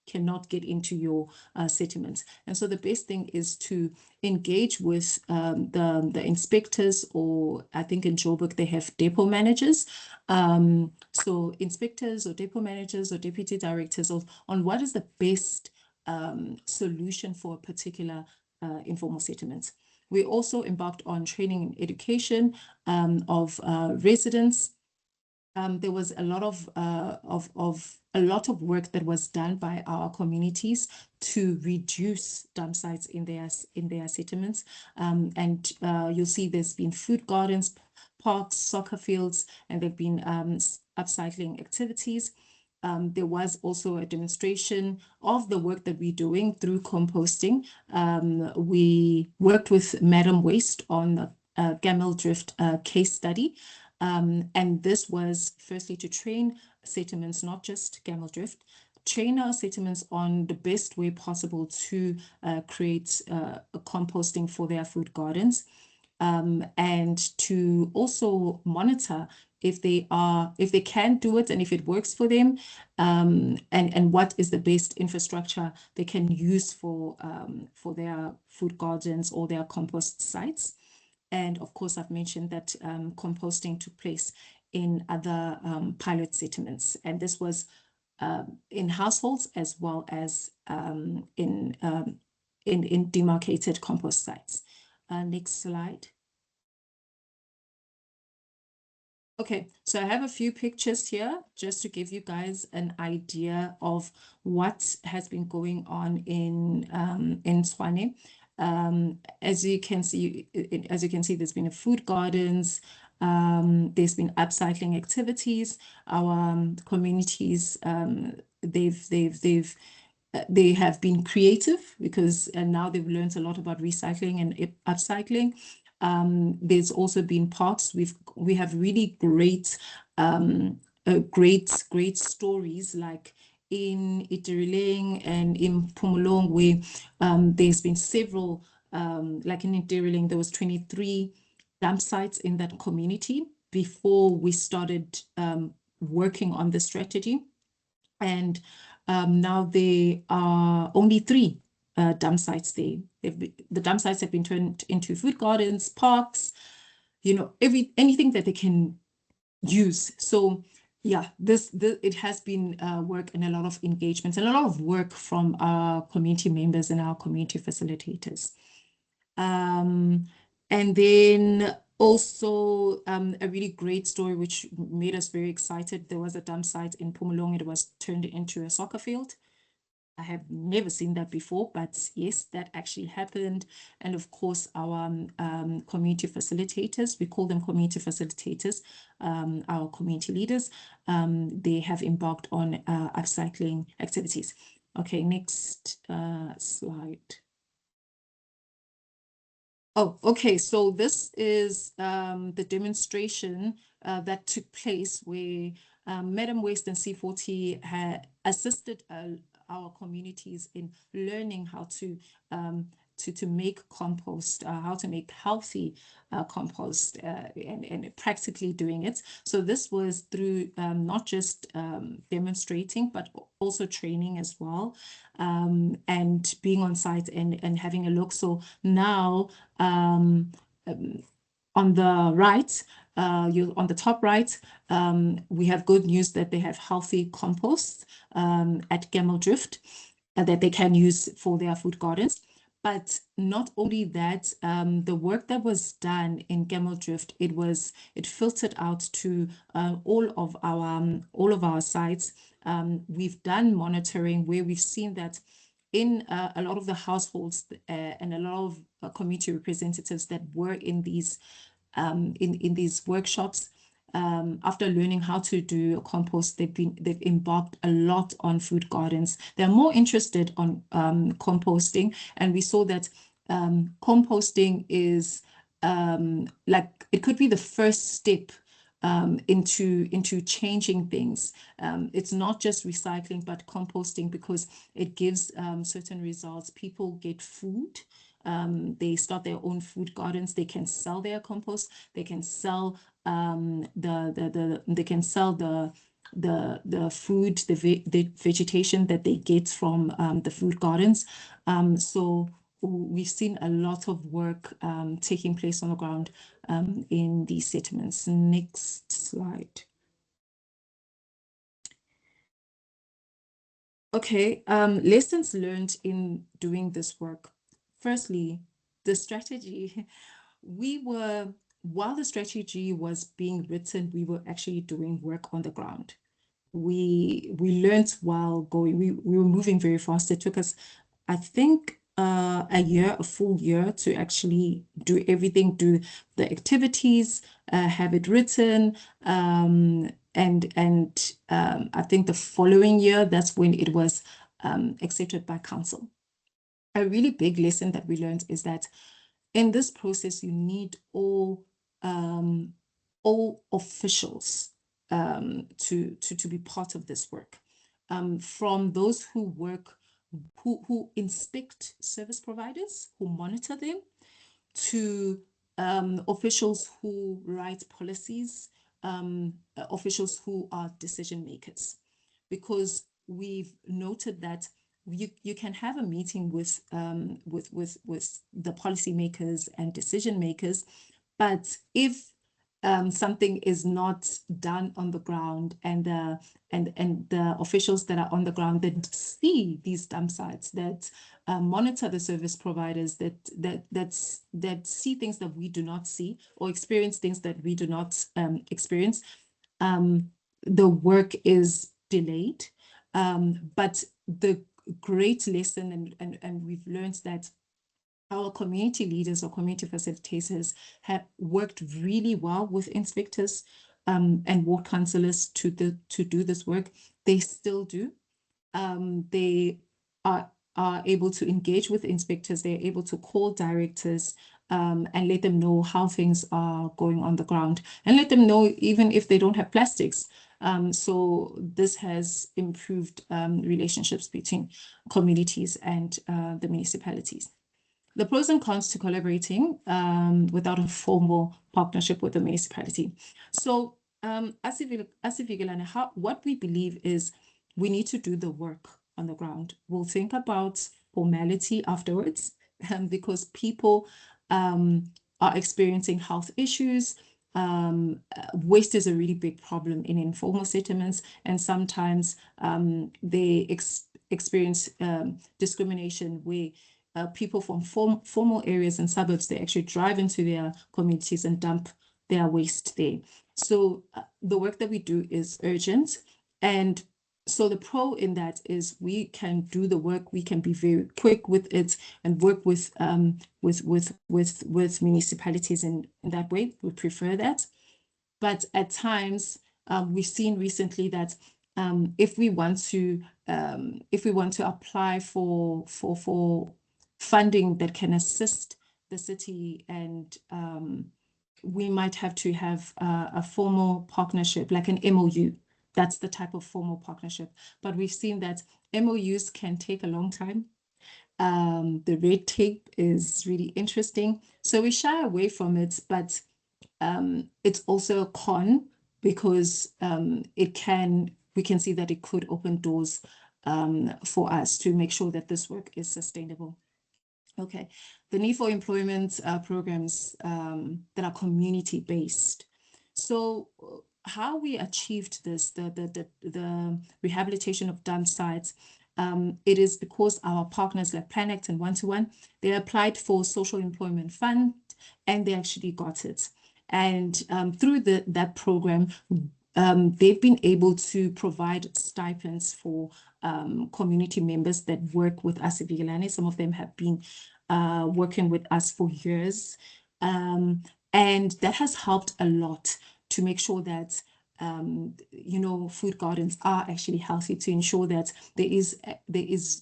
cannot get into your settlements. And so the best thing is to engage with the inspectors, or I think in Joburg they have depot managers. So inspectors or depot managers or deputy directors on what is the best solution for a particular informal settlement. We also embarked on training and education of residents. There was a lot of work that was done by our communities to reduce dump sites in their settlements. And you'll see there's been food gardens, parks, soccer fields, and there've been upcycling activities. There was also a demonstration of the work that we're doing through composting. We worked with Madam Waste on a Gamel Drift case study. And this was firstly to train settlements, not just Gamel Drift, train our settlements on the best way possible to create composting for their food gardens, and to also monitor if they can do it and if it works for them, and what is the best infrastructure they can use for their food gardens or their compost sites. And of course, I've mentioned that composting took place in other pilot settlements, and this was in households as well as in demarcated compost sites. Next slide. Okay, so I have a few pictures here just to give you guys an idea of what has been going on in Tshwane. As you can see, there's been a food gardens. There's been upcycling activities. Our communities, they have been creative because now they've learned a lot about recycling and upcycling. There's also been parks. We have really great stories like in Itirileng and in Pumulong, where there's been several, like in Itirileng, there was 23 dump sites in that community before we started working on the strategy. And now there are only 3 dump sites there. The dump sites have been turned into food gardens, parks, anything that they can use. So yeah, it has been work and a lot of engagement and a lot of work from our community members and our community facilitators. And then also a really great story which made us very excited. There was a dump site in Pumulong. It was turned into a soccer field. I have never seen that before, but yes, that actually happened. And of course, our community facilitators, we call them community facilitators, our community leaders, they have embarked on upcycling activities. Okay, next slide. Oh, okay, so this is the demonstration that took place where Madam Waste and C40 had assisted our communities in learning how to make compost, how to make healthy compost, and practically doing it. So this was through not just demonstrating, but also training as well, and being on site and having a look. So now on the right, on the top right, we have good news that they have healthy compost at Gamel Drift that they can use for their food gardens. But not only that, the work that was done in Gamel Drift, it filtered out to all of our sites. We've done monitoring where we've seen that in a lot of the households and a lot of community representatives that were in these workshops, after learning how to do compost, they've embarked a lot on food gardens. They're more interested on composting, and we saw that composting is like it could be the first step into changing things. It's not just recycling, but composting, because it gives certain results. People get food. They start their own food gardens. They can sell their compost. They can sell they can sell the food, the vegetation that they get from the food gardens. So we've seen a lot of work taking place on the ground in these settlements. Next slide. Okay, lessons learned in doing this work. Firstly, the strategy, while the strategy was being written, we were actually doing work on the ground. We learned while going, we were moving very fast. It took us, I think, a full year to actually do everything, do the activities, have it written, and I think the following year, that's when it was accepted by council. A really big lesson that we learned is that in this process, you need all officials to be part of this work. From those who work, who inspect service providers, who monitor them, to officials who write policies, officials who are decision makers. Because we've noted that you can have a meeting with the policymakers and decision makers, but if something is not done on the ground, and the officials that are on the ground that see these dump sites, that monitor the service providers, that see things that we do not see, or experience things that we do not experience, the work is delayed. But the great lesson, and we've learned that our community leaders or community facilitators have worked really well with inspectors and ward councillors to do this work. They still do. They are able to engage with inspectors. They're able to call directors and let them know how things are going on the ground, and let them know even if they don't have plastics. So this has improved relationships between communities and the municipalities. The pros and cons to collaborating without a formal partnership with the municipality. So what we believe is we need to do the work on the ground. We'll think about formality afterwards, because people are experiencing health issues. Waste is a really big problem in informal settlements, and sometimes they experience discrimination where people from formal areas and suburbs, they actually drive into their communities and dump their waste there. So the work that we do is urgent. And so the pro in that is we can do the work, we can be very quick with it and work with municipalities in that way. We prefer that. But at times, we've seen recently that if we want to apply for funding that can assist the city, and we might have to have a formal partnership, like an MOU. That's the type of formal partnership. But we've seen that MOUs can take a long time. The red tape is really interesting. So we shy away from it, but it's also a con, because we can see that it could open doors for us to make sure that this work is sustainable. Okay, the need for employment programs that are community-based. So how we achieved this, the rehabilitation of dump sites, it is because our partners like Planet and One-to-One, they applied for social employment fund and they actually got it. And through that program, they've been able to provide stipends for community members that work with Asivigilane. Some of them have been working with us for years. And that has helped a lot to make sure that food gardens are actually healthy, to ensure that there is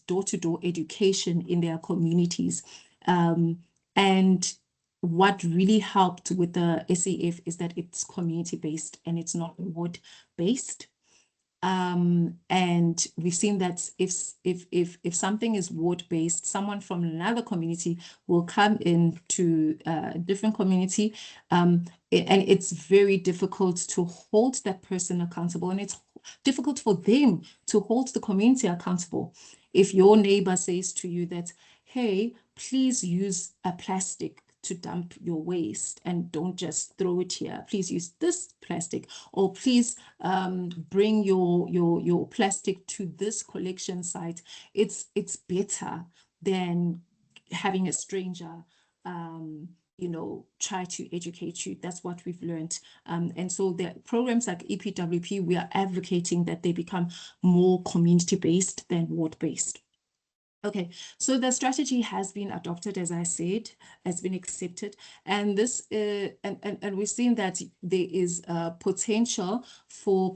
door-to-door education in their communities. And what really helped with the SAF is that it's community-based and it's not ward-based. And we've seen that if something is ward-based, someone from another community will come into a different community, and it's very difficult to hold that person accountable, and it's difficult for them to hold the community accountable. If your neighbor says to you that, hey, please use a plastic to dump your waste and don't just throw it here, please use this plastic, or please bring your plastic to this collection site, it's better than having a stranger try to educate you. That's what we've learned. And so the programs like EPWP, we are advocating that they become more community-based than ward-based. Okay, so the strategy has been adopted, as I said, has been accepted, and this and we've seen that there is potential for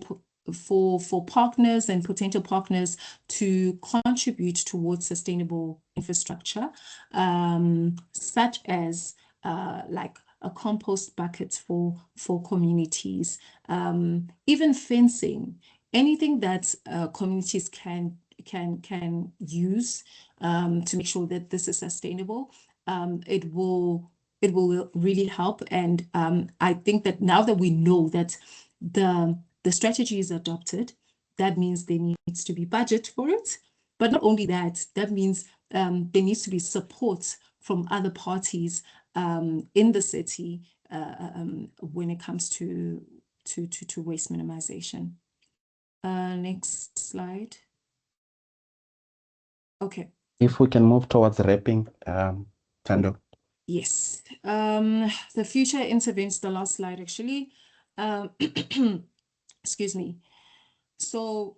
partners and potential partners to contribute towards sustainable infrastructure, such as like a compost bucket for communities, even fencing, anything that communities can use to make sure that this is sustainable. It will really help. And I think that now that we know that the strategy is adopted, that means there needs to be budget for it. But not only that, that means there needs to be support from other parties in the city when it comes to waste minimization. Next slide. Okay. If we can move towards wrapping, Tando. Yes. The future interventions, the last slide actually. Excuse me. So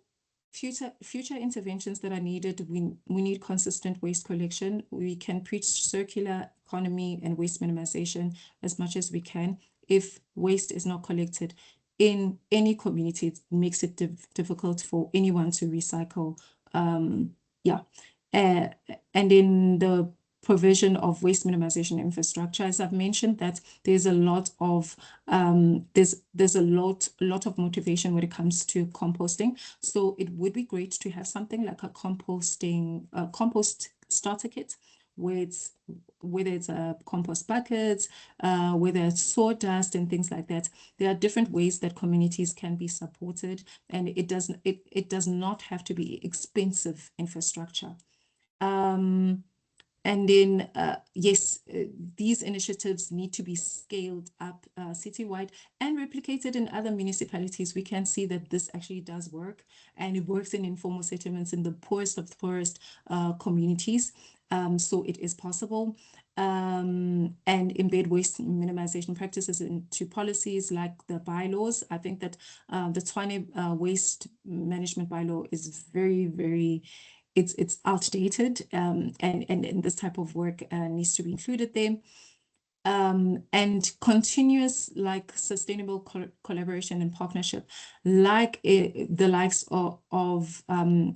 future interventions that are needed, we need consistent waste collection. We can preach circular economy and waste minimization as much as we can. If waste is not collected in any community, it makes it difficult for anyone to recycle. And in the provision of waste minimization infrastructure, as I've mentioned, that there's a lot of there's a lot of motivation when it comes to composting. So it would be great to have something like a compost starter kit, whether it's a compost bucket, whether it's sawdust and things like that. There are different ways that communities can be supported, and it does not have to be expensive infrastructure. And then, yes, these initiatives need to be scaled up citywide and replicated in other municipalities. We can see that this actually does work, and it works in informal settlements in the poorest of the poorest communities. So it is possible. And embed waste minimization practices into policies like the bylaws. I think that the Tshwane waste management bylaw is very, very it's outdated, and this type of work needs to be included there. And continuous sustainable collaboration and partnership, the likes of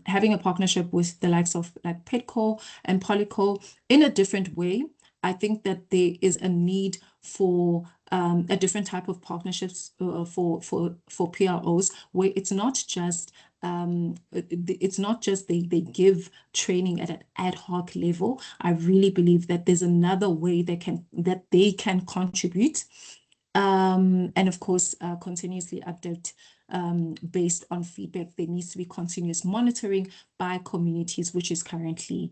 having a partnership with the likes of Petco and Polyco in a different way. I think that there is a need for a different type of partnerships for PROs, where it's not just they give training at an ad hoc level. I really believe that there's another way they can contribute, and of course continuously update based on feedback. There needs to be continuous monitoring by communities, which is currently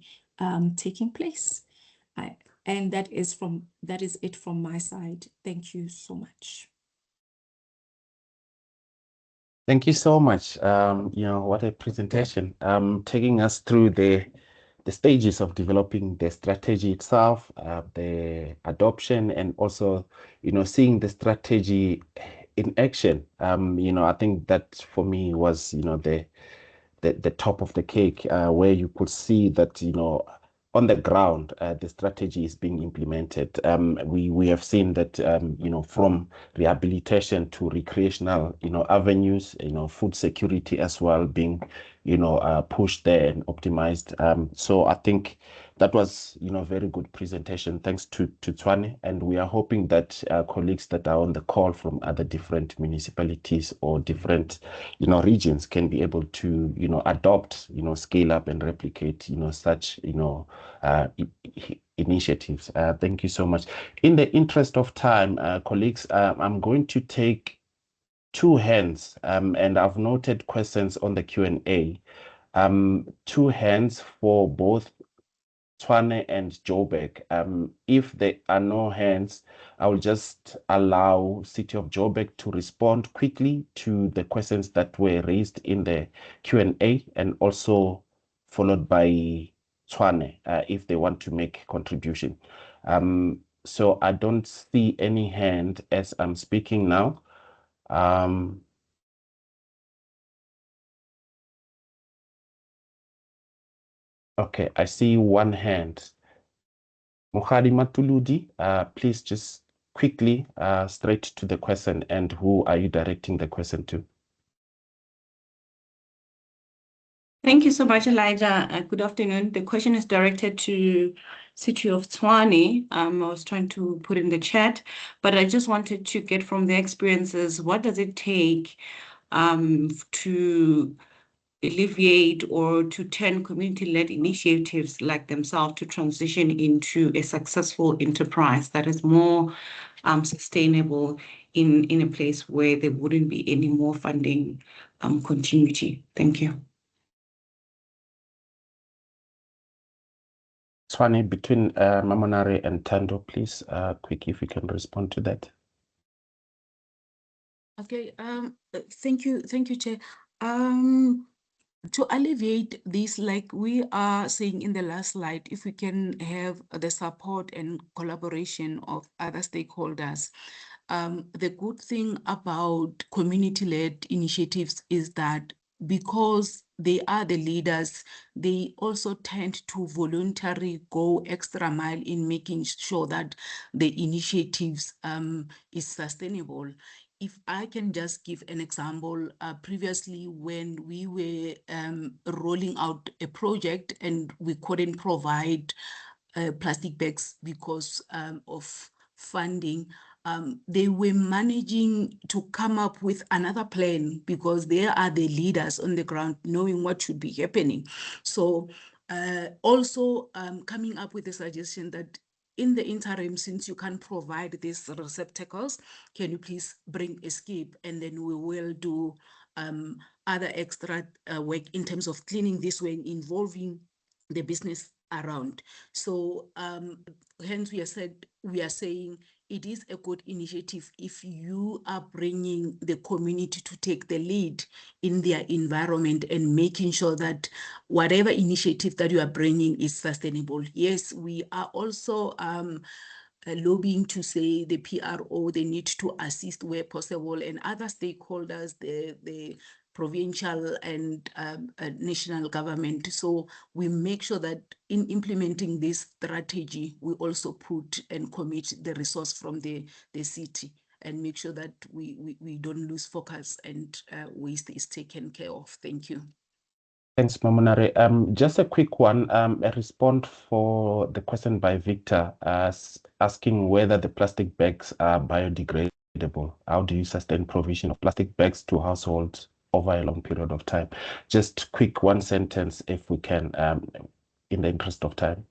taking place. And that is it from my side. Thank you so much. Thank you so much. What a presentation. Taking us through the stages of developing the strategy itself, the adoption, and also, seeing the strategy in action. I think that for me was, the top of the cake, where you could see that, on the ground, the strategy is being implemented. We have seen that, from rehabilitation to recreational, avenues, food security as well being, pushed there and optimized. So I think that was, very good presentation. Thanks to Tshwane. And we are hoping that colleagues that are on the call from other different municipalities or different, regions can be able to, adopt, scale up and replicate, such, initiatives. Thank you so much. In the interest of time, colleagues, I'm going to take two hands, and I've noted questions on the Q&A. Two hands for both Tshwane and Joburg. If there are no hands, I will just allow City of Joburg to respond quickly to the questions that were raised in the Q&A, and also followed by Tshwane if they want to make contribution. So I don't see any hand as I'm speaking now. Okay, I see one hand. Mukhadi Matuludi, please just quickly straight to the question, and who are you directing the question to? Thank you so much, Elijah. Good afternoon. The question is directed to City of Tshwane. I was trying to put in the chat, but I just wanted to get from the experiences, what does it take to alleviate or to turn community-led initiatives like themselves to transition into a successful enterprise that is more sustainable in a place where there wouldn't be any more funding continuity? Thank you. Tshwane, between Mamonare and Tando, please, quick if you can respond to that. Okay, thank you, Chair. To alleviate this, like we are saying in the last slide, if we can have the support and collaboration of other stakeholders. The good thing about community-led initiatives is that because they are the leaders, they also tend to voluntarily go extra mile in making sure that the initiatives is sustainable. If I can just give an example, previously when we were rolling out a project and we couldn't provide plastic bags because of funding, they were managing to come up with another plan because they are the leaders on the ground knowing what should be happening. So also coming up with a suggestion that in the interim, since you can't provide these receptacles, can you please bring a skip, and then we will do other extra work in terms of cleaning this way, involving the business around. So hence we are saying it is a good initiative if you are bringing the community to take the lead in their environment and making sure that whatever initiative that you are bringing is sustainable. Yes, we are also lobbying to say the PRO, they need to assist where possible, and other stakeholders, the provincial and national government. So we make sure that in implementing this strategy, we also put and commit the resource from the city and make sure that we don't lose focus and waste is taken care of. Thank you. Thanks, Mamonare. Just a quick one, a response for the question by Victor, asking whether the plastic bags are biodegradable. How do you sustain provision of plastic bags to households over a long period of time? Just quick one sentence, if we can, in the interest of time.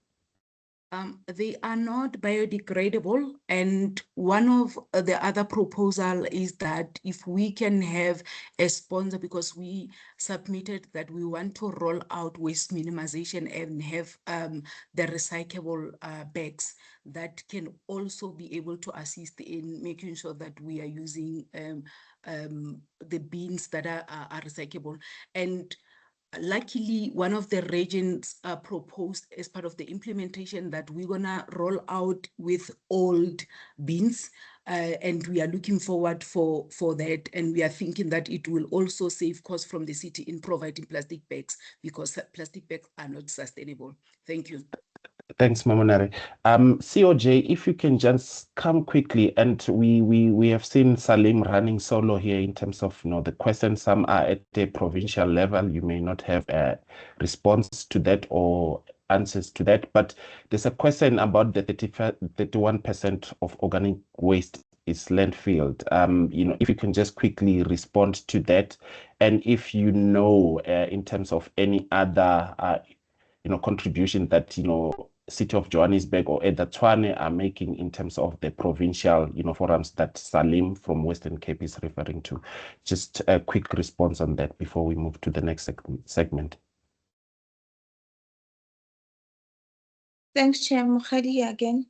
They are not biodegradable, and one of the other proposal is that if we can have a sponsor, because we submitted that we want to roll out waste minimization and have the recyclable bags that can also be able to assist in making sure that we are using the bins that are recyclable. And luckily, one of the regions proposed as part of the implementation that we're gonna roll out with old bins, and we are looking forward for that. And we are thinking that it will also save costs from the city in providing plastic bags, because plastic bags are not sustainable. Thank you. Thanks, Mamonare. COJ, if you can just come quickly, and we have seen Salim running solo here in terms of the questions. Some are at the provincial level. You may not have a response to that or answers to that, but there's a question about the 31% of organic waste is landfilled. If you can just quickly respond to that, and if in terms of any other contribution that City of Johannesburg or Edda Tshwane are making in terms of the provincial forums that Salim from Western Cape is referring to. Just a quick response on that before we move to the next segment. Thanks, Chair Mukhadi again.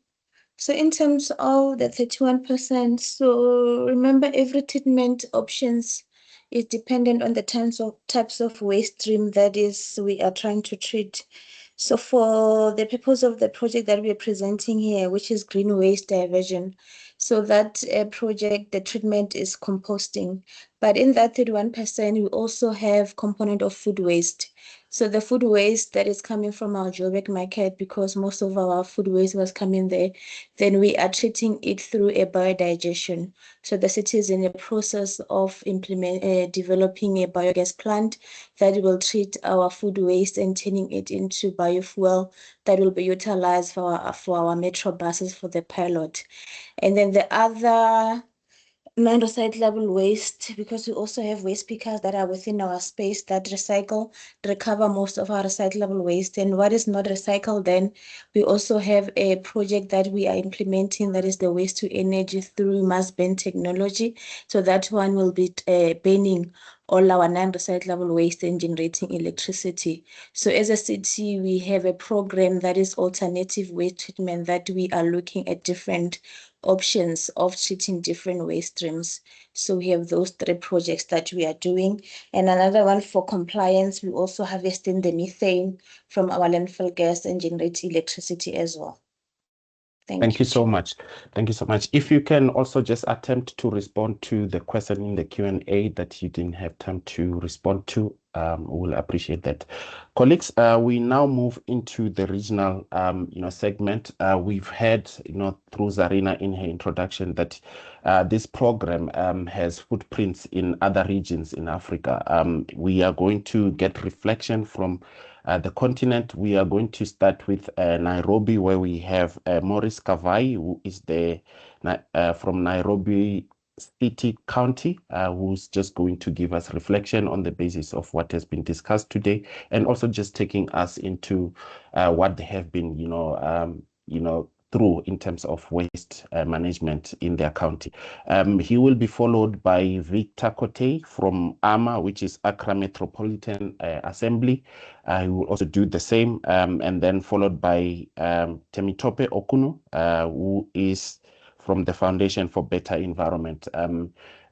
So in terms of the 31%, so remember every treatment options is dependent on the types of waste stream that is we are trying to treat. So for the purpose of the project that we are presenting here, which is green waste diversion, so that project, the treatment is composting. But in that 31%, we also have component of food waste. So the food waste that is coming from our Joburg market, because most of our food waste was coming there, then we are treating it through a biodigestion. So the city is in the process of developing a biogas plant that will treat our food waste and turning it into biofuel that will be utilized for our metro buses for the pilot. And then the other non-recyclable waste, because we also have waste pickers that are within our space that recover most of our recyclable waste. And what is not recycled, then we also have a project that we are implementing that is the waste to energy through mass burn technology. So that one will be burning all our non-recyclable waste and generating electricity. So as a city, we have a program that is alternative waste treatment that we are looking at different options of treating different waste streams. So we have those 3 projects that we are doing. And another one for compliance, we also harvesting the methane from our landfill gas and generate electricity as well. Thank you so much. Thank you so much. If you can also just attempt to respond to the question in the Q&A that you didn't have time to respond to, we'll appreciate that. Colleagues, we now move into the regional, segment. We've heard, through Zarina in her introduction that this program has footprints in other regions in Africa. We are going to get reflection from the continent. We are going to start with Nairobi, where we have Maurice Kavai, who is from Nairobi City County, who's just going to give us reflection on the basis of what has been discussed today, and also just taking us into what they have been, through in terms of waste management in their county. He will be followed by Victor Kote from AMA, which is Accra Metropolitan Assembly. He will also do the same, and then followed by Temitope Okunu, who is from the Foundation for Better Environment.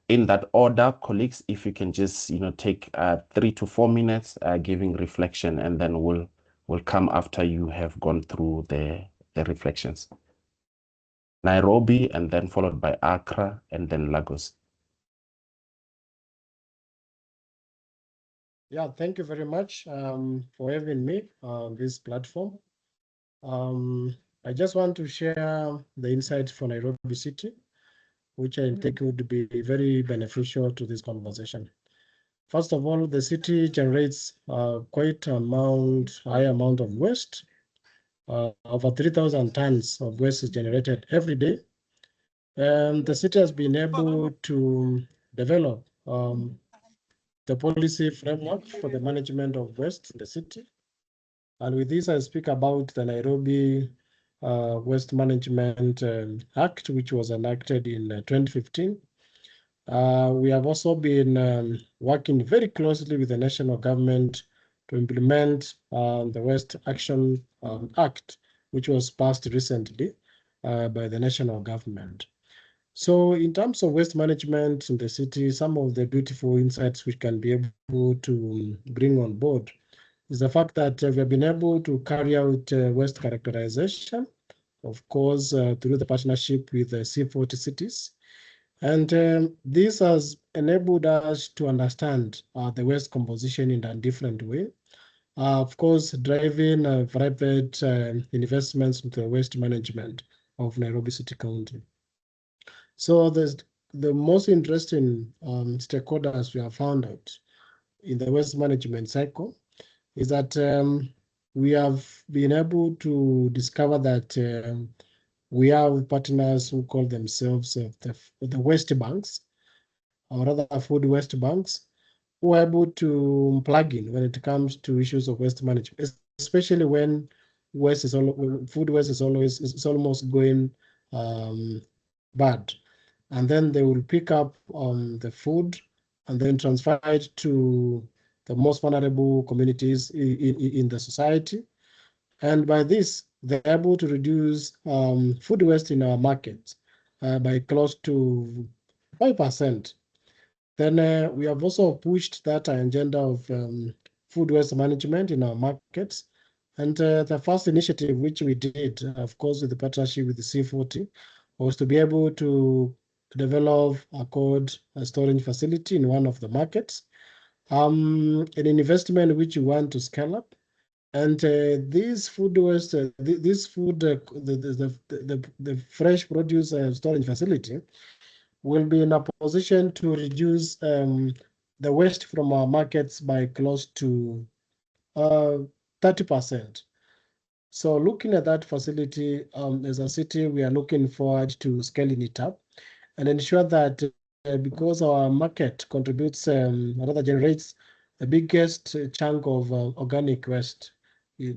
In that order, colleagues, if you can just take 3 to 4 minutes giving reflection, and then we'll come after you have gone through the reflections. Nairobi, and then followed by Accra, and then Lagos. Yeah, thank you very much for having me on this platform. I just want to share the insights for Nairobi City, which I think would be very beneficial to this conversation. First of all, the city generates quite high amount of waste. Over 3,000 tons of waste is generated every day. And the city has been able to develop the policy framework for the management of waste in the city. And with this, I speak about the Nairobi Waste Management Act, which was enacted in 2015. We have also been working very closely with the national government to implement the Waste Action Act, which was passed recently by the national government. So in terms of waste management in the city, some of the beautiful insights we can be able to bring on board is the fact that we have been able to carry out waste characterization, of course, through the partnership with the C40 cities. And this has enabled us to understand the waste composition in a different way. Of course, driving private investments into the waste management of Nairobi City County. So the most interesting stakeholders we have found out in the waste management cycle is that we have been able to discover that we have partners who call themselves the waste banks, or rather food waste banks, who are able to plug in when it comes to issues of waste management, especially when food waste is almost going bad. And then they will pick up the food and then transfer it to the most vulnerable communities in the society. And by this, they're able to reduce food waste in our markets by close to 5%. Then we have also pushed that agenda of food waste management in our markets And the first initiative which we did, of course, with the partnership with the C40, was to be able to develop a cold storage facility in one of the markets. An investment which we want to scale up. And this food waste, this food, the fresh produce storage facility will be in a position to reduce the waste from our markets by close to 30%. So looking at that facility, as a city, we are looking forward to scaling it up and ensure that because our market contributes, rather generates the biggest chunk of organic waste.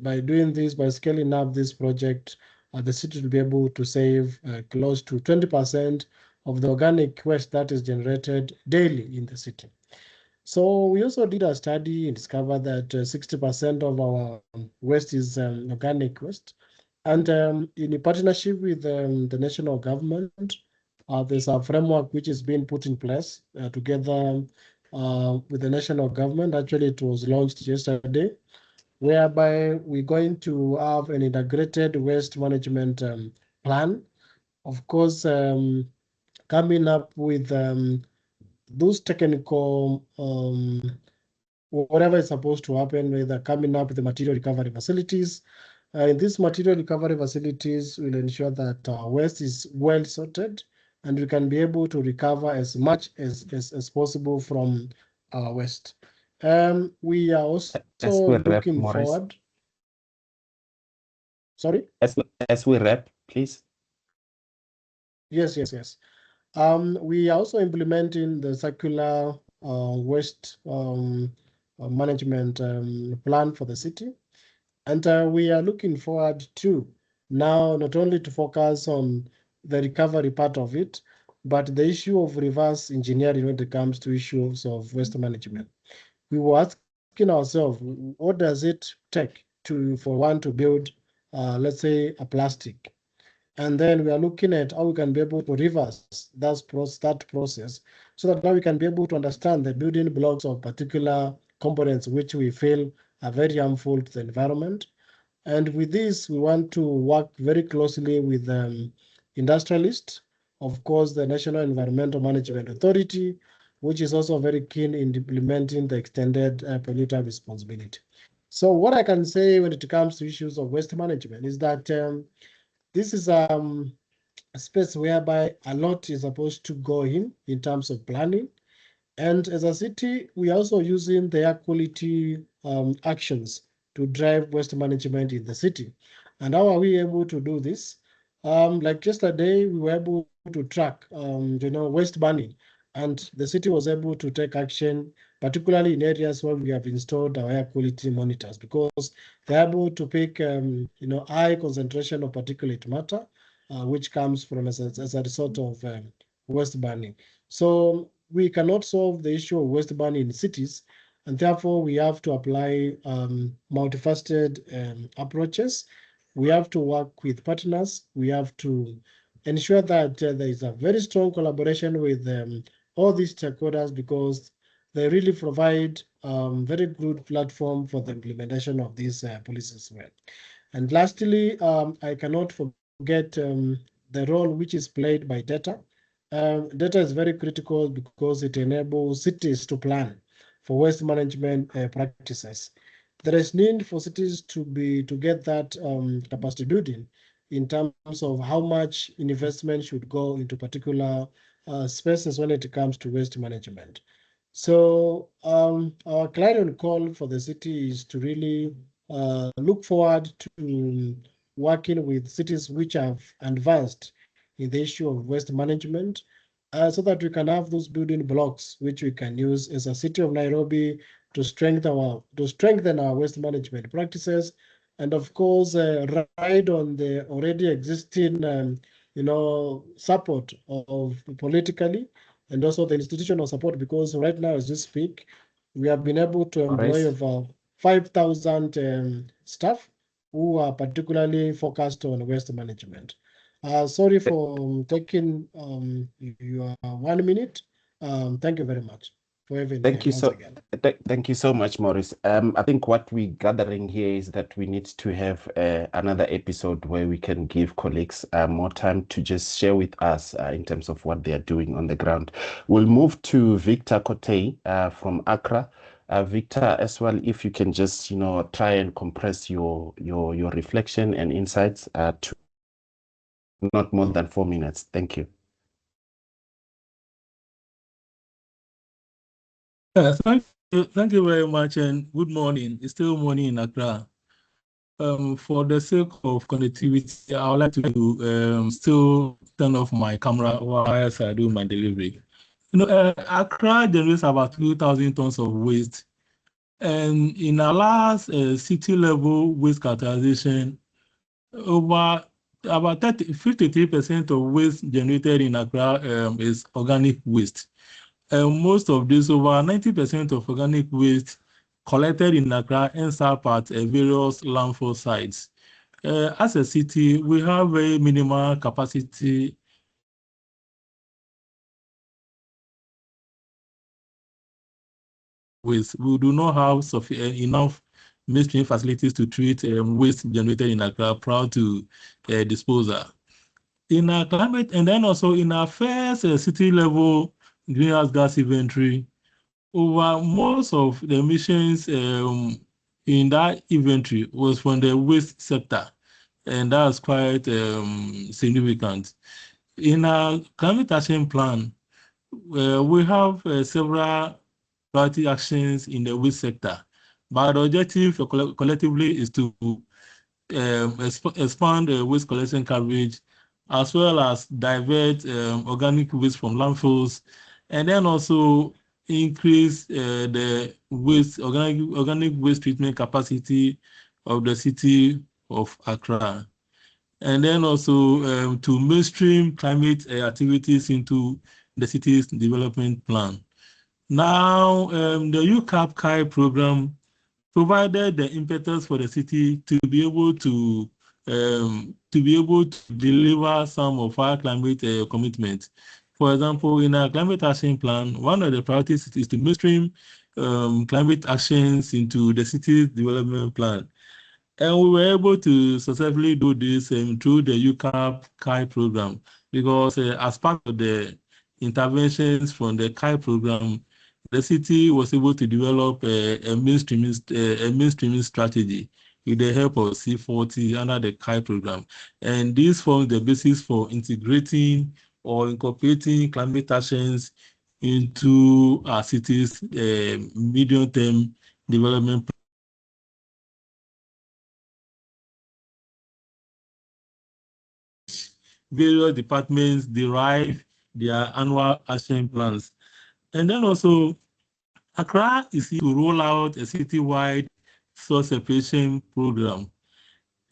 By doing this, by scaling up this project, the city will be able to save close to 20% of the organic waste that is generated daily in the city. So we also did a study and discovered that 60% of our waste is organic waste. And in partnership with the national government, there's a framework which is being put in place together with the national government. Actually, it was launched yesterday, whereby we're going to have an integrated waste management plan. Of course, coming up with those technical whatever is supposed to happen with coming up with the material recovery facilities. In these material recovery facilities will ensure that waste is well sorted and we can be able to recover as much as possible from our waste. We are also As we wrap, looking Maurice. forward. Sorry? As we wrap, please. Yes. We are also implementing the circular waste management plan for the city. And we are looking forward to now not only to focus on the recovery part of it, but the issue of reverse engineering when it comes to issues of waste management. We were asking ourselves, what does it take for one to build, let's say, a plastic? And then we are looking at how we can be able to reverse that process so that now we can be able to understand the building blocks of particular components which we feel are very harmful to the environment. And with this, we want to work very closely with industrialists, of course, the National Environmental Management Authority, which is also very keen in implementing the extended polluter responsibility. So what I can say when it comes to issues of waste management is that this is a space whereby a lot is supposed to go in terms of planning. And as a city, we are also using the air quality actions to drive waste management in the city. And how are we able to do this? Like yesterday, we were able to track, waste burning, and the city was able to take action, particularly in areas where we have installed our air quality monitors, because they're able to pick, high concentration of particulate matter, which comes from as a result of waste burning. So we cannot solve the issue of waste burning in cities, and therefore we have to apply multifaceted approaches. We have to work with partners. We have to ensure that there is a very strong collaboration with all these stakeholders because they really provide very good platform for the implementation of these policies well. And lastly, I cannot forget the role which is played by data. Data is very critical because it enables cities to plan for waste management practices. There is need for cities to get that capacity building in terms of how much investment should go into particular spaces when it comes to waste management. So our clarion call for the city is to really look forward to working with cities which have advanced in the issue of waste management, so that we can have those building blocks which we can use as a city of Nairobi to strengthen our waste management practices, and of course ride on the already existing support of politically and also the institutional support, because right now as we speak, we have been able to employ over 5,000 staff who are particularly focused on waste management. Sorry for taking your 1 minute. Thank you very much. for having Thank me you once again. thank you so much, Maurice. I think what we're gathering here is that we need to have another episode where we can give colleagues more time to just share with us in terms of what they are doing on the ground. We'll move to Victor Kotei from Accra. Victor, as well, if you can just, try and compress your reflection and insights to not more than 4 minutes. Thank you. Thank you very much, and good morning. It's still morning in Accra. For the sake of connectivity, I would like to still turn off my camera while I do my delivery. Accra generates about 2,000 tons of waste, and in our last city level waste categorization, over about 53% of waste generated in Accra is organic waste. Most of this, over 90% of organic waste collected in Accra ends up at various landfill sites. As a city, we have a minimal capacity waste. We do not have enough mainstream facilities to treat waste generated in Accra prior to disposal. In our climate, and then also in our first city level greenhouse gas inventory, over most of the emissions in that inventory was from the waste sector, and that's quite significant. In our climate action plan, we have several priority actions in the waste sector, but the objective collectively is to expand waste collection coverage, as well as divert organic waste from landfills, and then also increase the organic waste treatment capacity of the city of Accra, and then also to mainstream climate activities into the city's development plan. Now, the UCAP CAI program provided the impetus for the city to be able to deliver some of our climate commitments. For example, in our climate action plan, one of the priorities is to mainstream climate actions into the city's development plan. And we were able to successfully do this through the UCAP CAI program, because as part of the interventions from the CAI program, the city was able to develop a mainstreaming strategy with the help of C40 under the CAI program. And this forms the basis for integrating or incorporating climate actions into our city's medium-term development. Various departments derive their annual action plans. And then also, Accra is to roll out a citywide source separation program.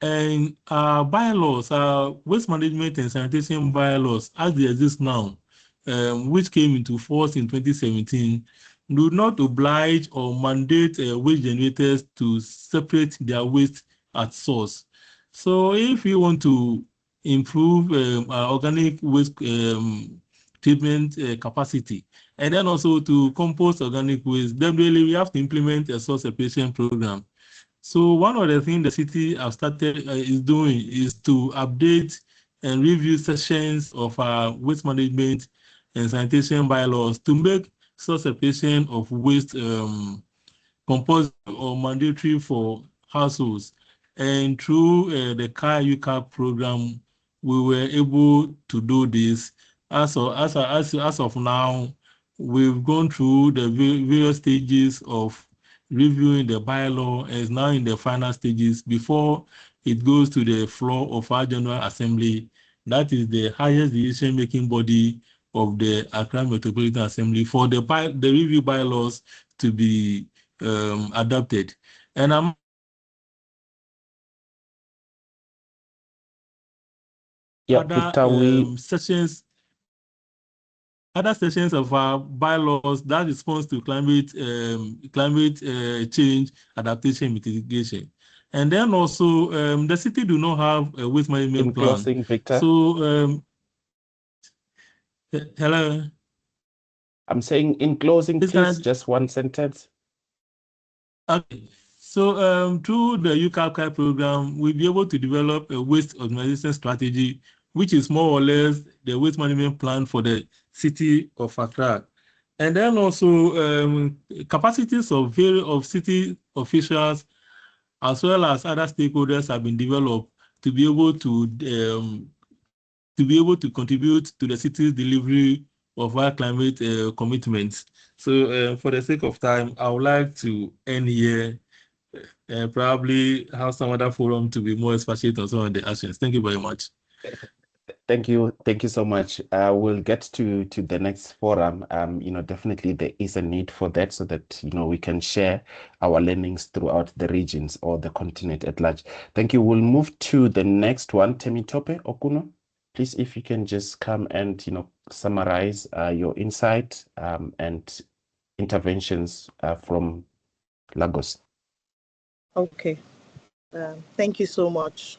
And our bylaws, our waste management and sanitation bylaws, as they exist now, which came into force in 2017, do not oblige or mandate waste generators to separate their waste at source. So if you want to improve our organic waste treatment capacity, and then also to compost organic waste, then really we have to implement a source separation program. So one of the things the city have started is doing is to update and review sections of our waste management and sanitation bylaws to make source separation of waste compulsory or mandatory for households. And through the CAI UCAP program, we were able to do this. As of now, we've gone through the various stages of reviewing the bylaw, and is now in the final stages before it goes to the floor of our General Assembly. That is the highest decision-making body of the Accra Metropolitan Assembly for the review bylaws to be adopted. And I'm Victor, other sections of our bylaws that responds to climate change adaptation mitigation. And then also the city do not have a waste management plan. Closing, Victor. So hello. I'm saying in closing, please, just one sentence. Okay. So through the UCAPCI program, we'll be able to develop a waste optimization strategy, which is more or less the waste management plan for the city of Accra. And then also capacities of city officials as well as other stakeholders have been developed to be able to contribute to the city's delivery of our climate commitments. So for the sake of time, I would like to end here and probably have some other forum to be more explicit on some of the actions. Thank you very much. Thank you so much. We'll get to the next forum. Definitely there is a need for that, so that we can share our learnings throughout the regions or the continent at large. Thank you. We'll move to the next one. Temitope Okuno, please, if you can just come and summarize your insight and interventions from Lagos. Okay. Thank you so much.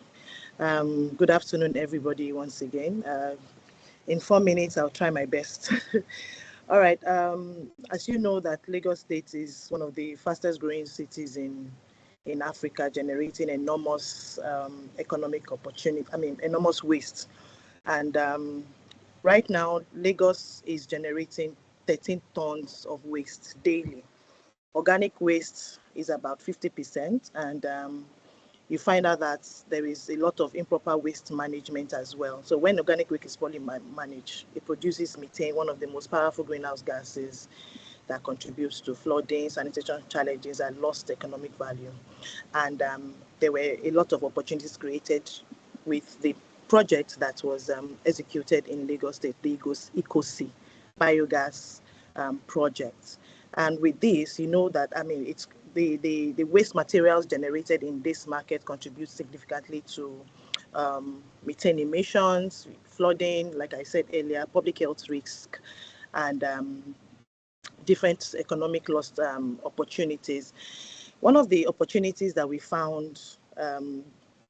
Good afternoon, everybody, once again. In 4 minutes, I'll try my best. All right. As you know, that Lagos State is one of the fastest growing cities in Africa, generating enormous economic opportunity, enormous waste. And right now, Lagos is generating 13 tons of waste daily. Organic waste is about 50%, and you find out that there is a lot of improper waste management as well. So when organic waste is poorly managed, it produces methane, one of the most powerful greenhouse gases that contributes to flooding, sanitation challenges, and lost economic value. And there were a lot of opportunities created with the project that was executed in Lagos State, the EcoC biogas project. And with this, you know that, it's the waste materials generated in this market contribute significantly to methane emissions, flooding, like I said earlier, public health risk, and different economic loss opportunities. One of the opportunities that we found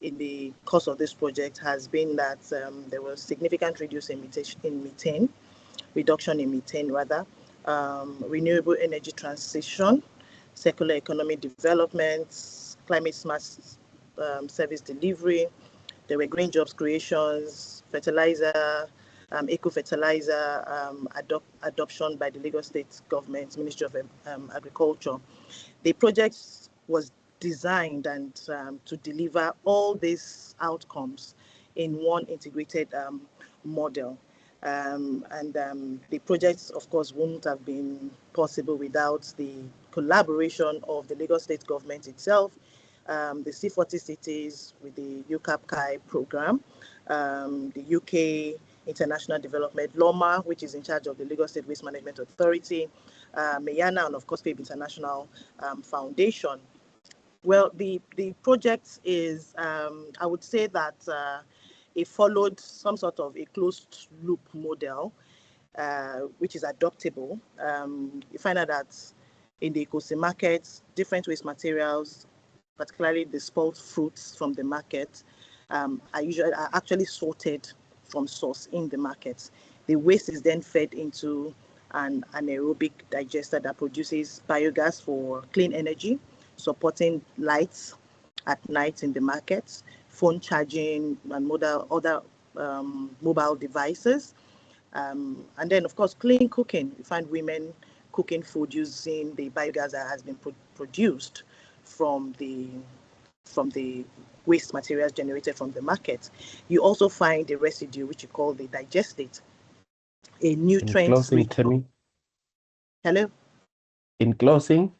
in the course of this project has been that there was significant reduction in methane, renewable energy transition, circular economy development, climate smart service delivery. There were green jobs creations, fertilizer, eco-fertilizer adoption by the Lagos State government, Ministry of Agriculture. The project was designed and to deliver all these outcomes in one integrated model. The project, of course, wouldn't have been possible without the collaboration of the Lagos State government itself, the C40 cities with the UCAPCI program, the UK International Development, LOMA, which is in charge of the Lagos State Waste Management Authority, Mayana, and of course, FABE International Foundation. Well, the project is, I would say that it followed some sort of a closed loop model, which is adoptable. You find out that in the EcoC market, different waste materials, particularly the spoiled fruits from the market, are actually sorted from source in the market. The waste is then fed into an anaerobic digester that produces biogas for clean energy, supporting lights at night in the market, phone charging, and other mobile devices. And then, of course, clean cooking. You find women cooking food using the biogas that has been produced from the waste materials generated from the market. You also find the residue, which you call the digestate, a nutrient. In closing, Temi. Hello? In closing?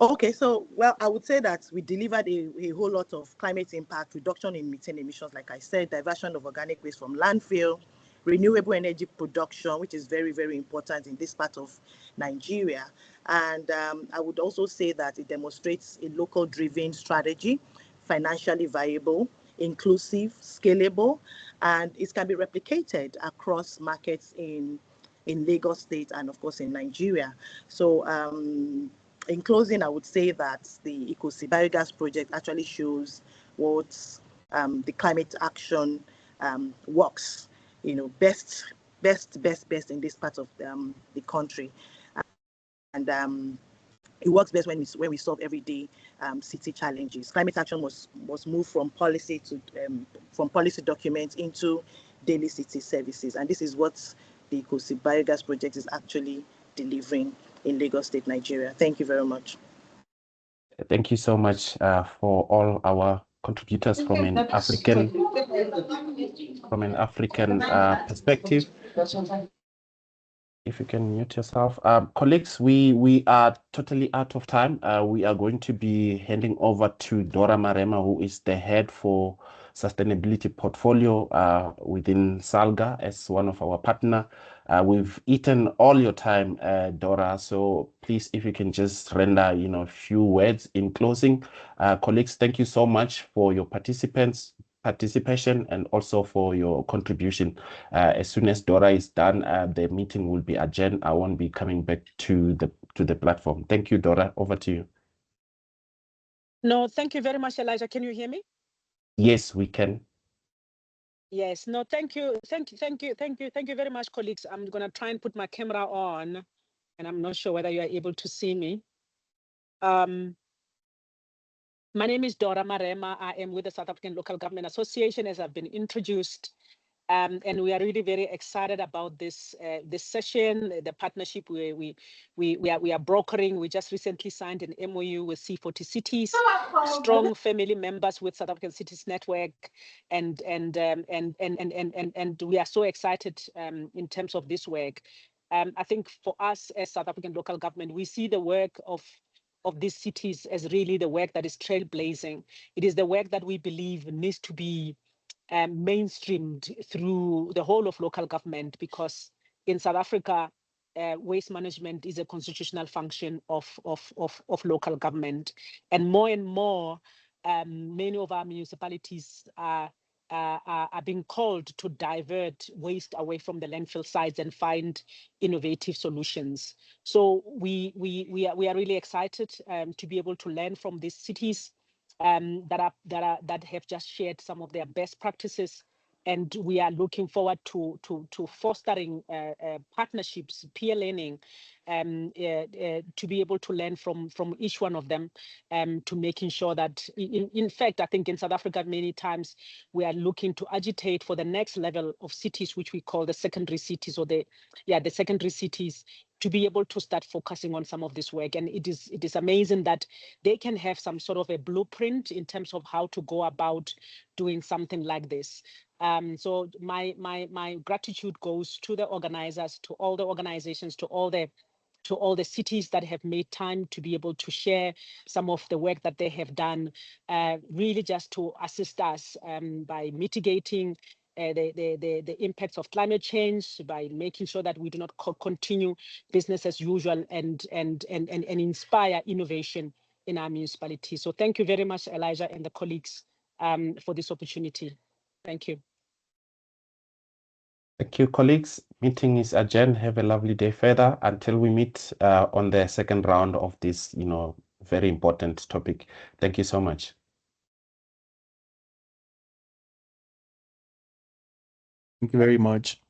Okay, so, well, I would say that we delivered a whole lot of climate impact, reduction in methane emissions, like I said, diversion of organic waste from landfill, renewable energy production, which is very, very important in this part of Nigeria. And I would also say that it demonstrates a local-driven strategy, financially viable, inclusive, scalable, and it can be replicated across markets in Lagos State and, of course, in Nigeria. So, in closing, I would say that the EcoC Biogas project actually shows what the climate action works. Best best in this part of the country. And it works best when we solve everyday city challenges. Climate action was moved from policy documents into daily city services, and this is what the Ikosi Biogas project is actually delivering in Lagos State, Nigeria. Thank you very much. Thank you so much for all our contributors from an African perspective. If you can mute yourself. Colleagues, we are totally out of time. We are going to be handing over to Dora Marema, who is the head for sustainability portfolio within SALGA as one of our partner. We've eaten all your time, Dora, so please, if you can just render a few words in closing. Colleagues, thank you so much for your participation and also for your contribution. As soon as Dora is done, the meeting will be adjourned. I won't be coming back to the platform. Thank you, Dora. Over to you. No, thank you very much, Elijah. Can you hear me? Yes, we can. Yes, no, thank you very much, colleagues. I'm gonna try and put my camera on, and I'm not sure whether you are able to see me. My name is Dora Marema. I am with the South African Local Government Association, as I've been introduced. And we are really very excited about this session, the partnership we are brokering. We just recently signed an MOU with C40 Cities, strong family members with South African Cities Network, and we are so excited in terms of this work. I think for us as South African local government, we see the work of these cities as really the work that is trailblazing. It is the work that we believe needs to be mainstreamed through the whole of local government, because in South Africa, waste management is a constitutional function of local government. And more, many of our municipalities are being called to divert waste away from the landfill sites and find innovative solutions. So we are really excited to be able to learn from these cities that have just shared some of their best practices, and we are looking forward to fostering partnerships, peer learning, to be able to learn from each one of them, to making sure that, in fact, I think in South Africa many times we are looking to agitate for the next level of cities, which we call the secondary cities, or the secondary cities, to be able to start focusing on some of this work. And it is amazing that they can have some sort of a blueprint in terms of how to go about doing something like this. So my gratitude goes to the organizers, to all the organizations, to all the cities that have made time to be able to share some of the work that they have done, really just to assist us by mitigating the impacts of climate change, by making sure that we do not continue business as usual, and inspire innovation in our municipality. So thank you very much, Elijah and the colleagues, for this opportunity. Thank you. Thank you, colleagues. Meeting is adjourned. Have a lovely day further until we meet on the second round of this, very important topic. Thank you so much. Thank you very much.